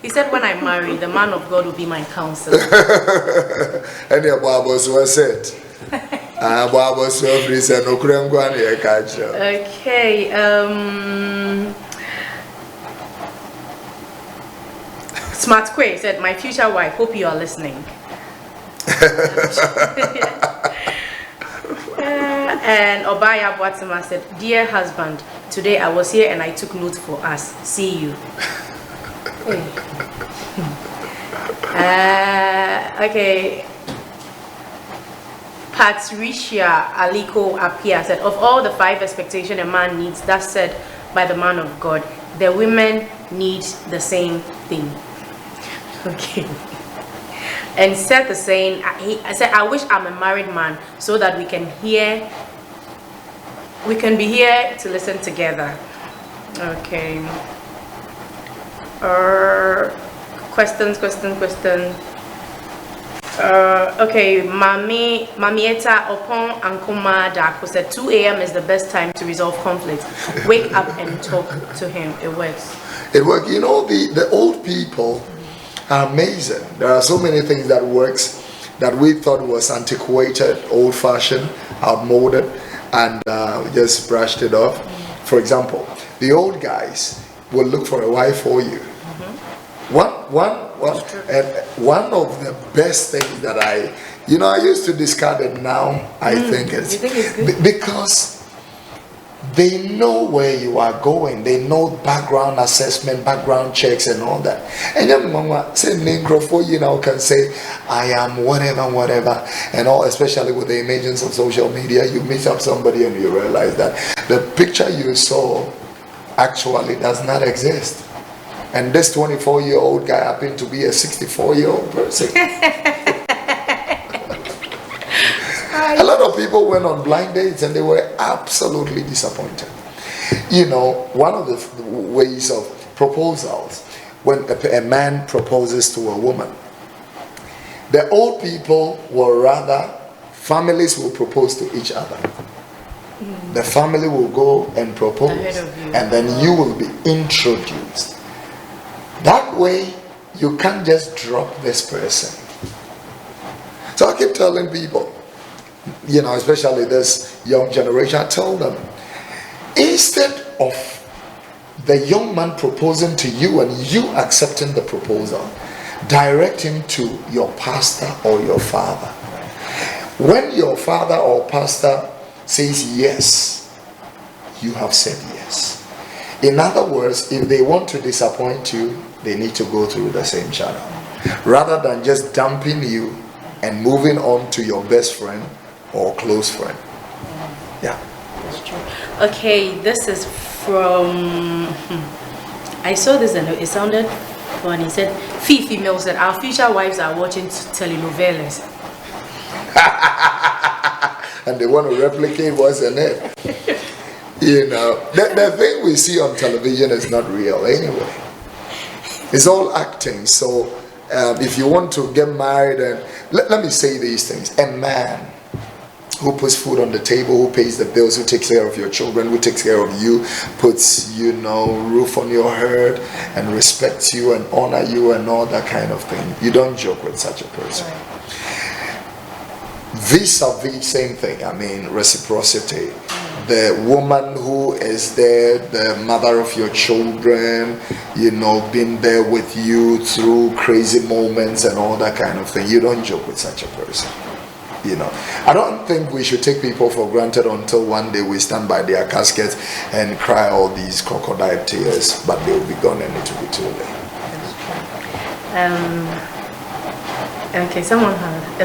He said, when I marry, the man of God will be my counselor. And your Bibles was said. Okay. Smart Quay said, my future wife, hope you are listening. And Obaya Boatima said, dear husband, today I was here and I took note for us. See you. Okay. Patricia Aliko Apia said, of all the 5 expectations a man needs, that's said by the man of God, the women need the same thing. Okay. And Seth is saying, I said, I wish I'm a married man so that we can be here to listen together. Okay. Question. Okay, Mamieta Opon Ankuma Dako said 2 a.m. is the best time to resolve conflict. Wake up and talk to him. It works. It works. You know, the old people are amazing. There are so many things that works that we thought was antiquated, old-fashioned, outmoded, and we just brushed it off. For example, the old guys will look for a wife for you. One of the best things that I used to discard it. Now I think it's, you think it's good? Because they know where you are going. They know background assessment, background checks, and all that. And then mama say can say I am whatever, and all. Especially with the emergence of social media, you meet up somebody and you realize that the picture you saw actually does not exist. And this 24-year-old guy happened to be a 64-year-old person. A lot of people went on blind dates and they were absolutely disappointed. One of the ways of proposals, when a man proposes to a woman, the old people were rather, families will propose to each other. The family will go and propose, and then you will be introduced. That way, you can't just drop this person. So I keep telling people, especially this young generation, I tell them, instead of the young man proposing to you and you accepting the proposal, direct him to your pastor or your father. When your father or pastor says yes, you have said yes. In other words, if they want to disappoint you, they need to go through the same channel, rather than just dumping you and moving on to your best friend or close friend. Yeah, that's true. Okay, this is from I saw this and it sounded funny. It said Fifi Mills said our future wives are watching telenovelas. And they want to replicate what's in it. The thing we see on television is not real anyway. It's all acting. So if you want to get married, and let me say these things: a man who puts food on the table, who pays the bills, who takes care of your children, who takes care of you, puts roof on your head, and respects you and honor you and all that kind of thing. You don't joke with such a person. Right. Vis-a-vis, same thing. I mean, reciprocity. The woman who is there, the mother of your children, been there with you through crazy moments and all that kind of thing. You don't joke with such a person. I don't think we should take people for granted until one day we stand by their caskets and cry all these crocodile tears, but they'll be gone and it will be too late. Okay, someone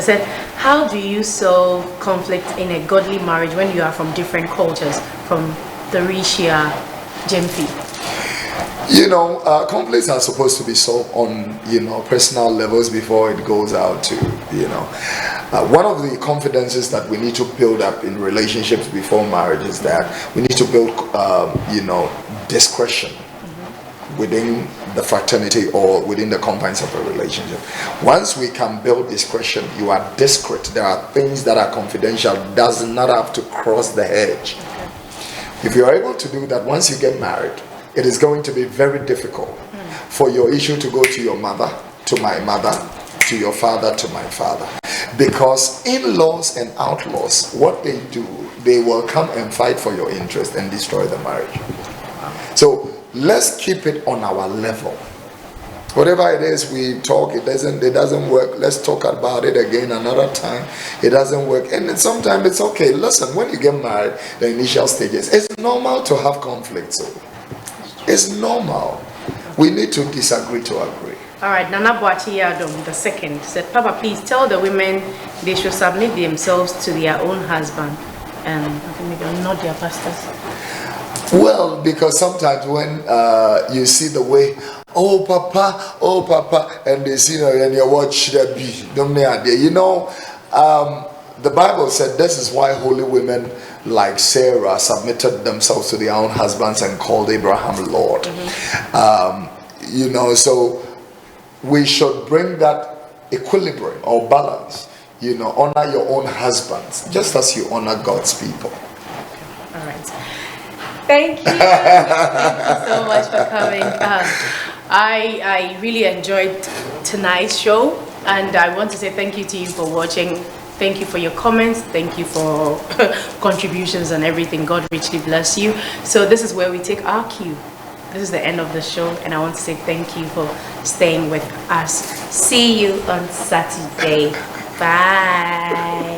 said, how do you solve conflict in a godly marriage when you are from different cultures, from Tharisha, Jemfi? Conflicts are supposed to be solved on, personal levels before it goes out to, one of the confidences that we need to build up in relationships before marriage is that we need to build, discretion within the fraternity or within the confines of a relationship. Once we can build discretion, you are discreet. There are things that are confidential, does not have to cross the edge. If you are able to do that, once you get married, it is going to be very difficult for your issue to go to your mother, to my mother, to your father, to my father. Because in-laws and outlaws, what they do, they will come and fight for your interest and destroy the marriage. So let's keep it on our level. Whatever it is we talk, it doesn't work. Let's talk about it again another time. It doesn't work. And then sometimes it's okay. Listen, when you get married, the initial stages, it's normal to have conflict. So it's normal. We need to disagree to agree. All right, Nana Boachi Yadom, the second, said, Papa, please tell the women they should submit themselves to their own husband. And I think maybe not their pastors. Well, because sometimes when you see the way, oh papa, and they see, and you watch that be, the Bible said this is why holy women like Sarah submitted themselves to their own husbands and called Abraham Lord. So we should bring that equilibrium or balance. Honor your own husbands just as you honor God's people. All right. Thank you. Thank you so much for coming. I really enjoyed tonight's show, and I want to say thank you to you for watching. Thank you for your comments. Thank you for contributions and everything. God richly bless you. So this is where we take our cue. This is the end of the show, and I want to say thank you for staying with us. See you on Saturday. Bye.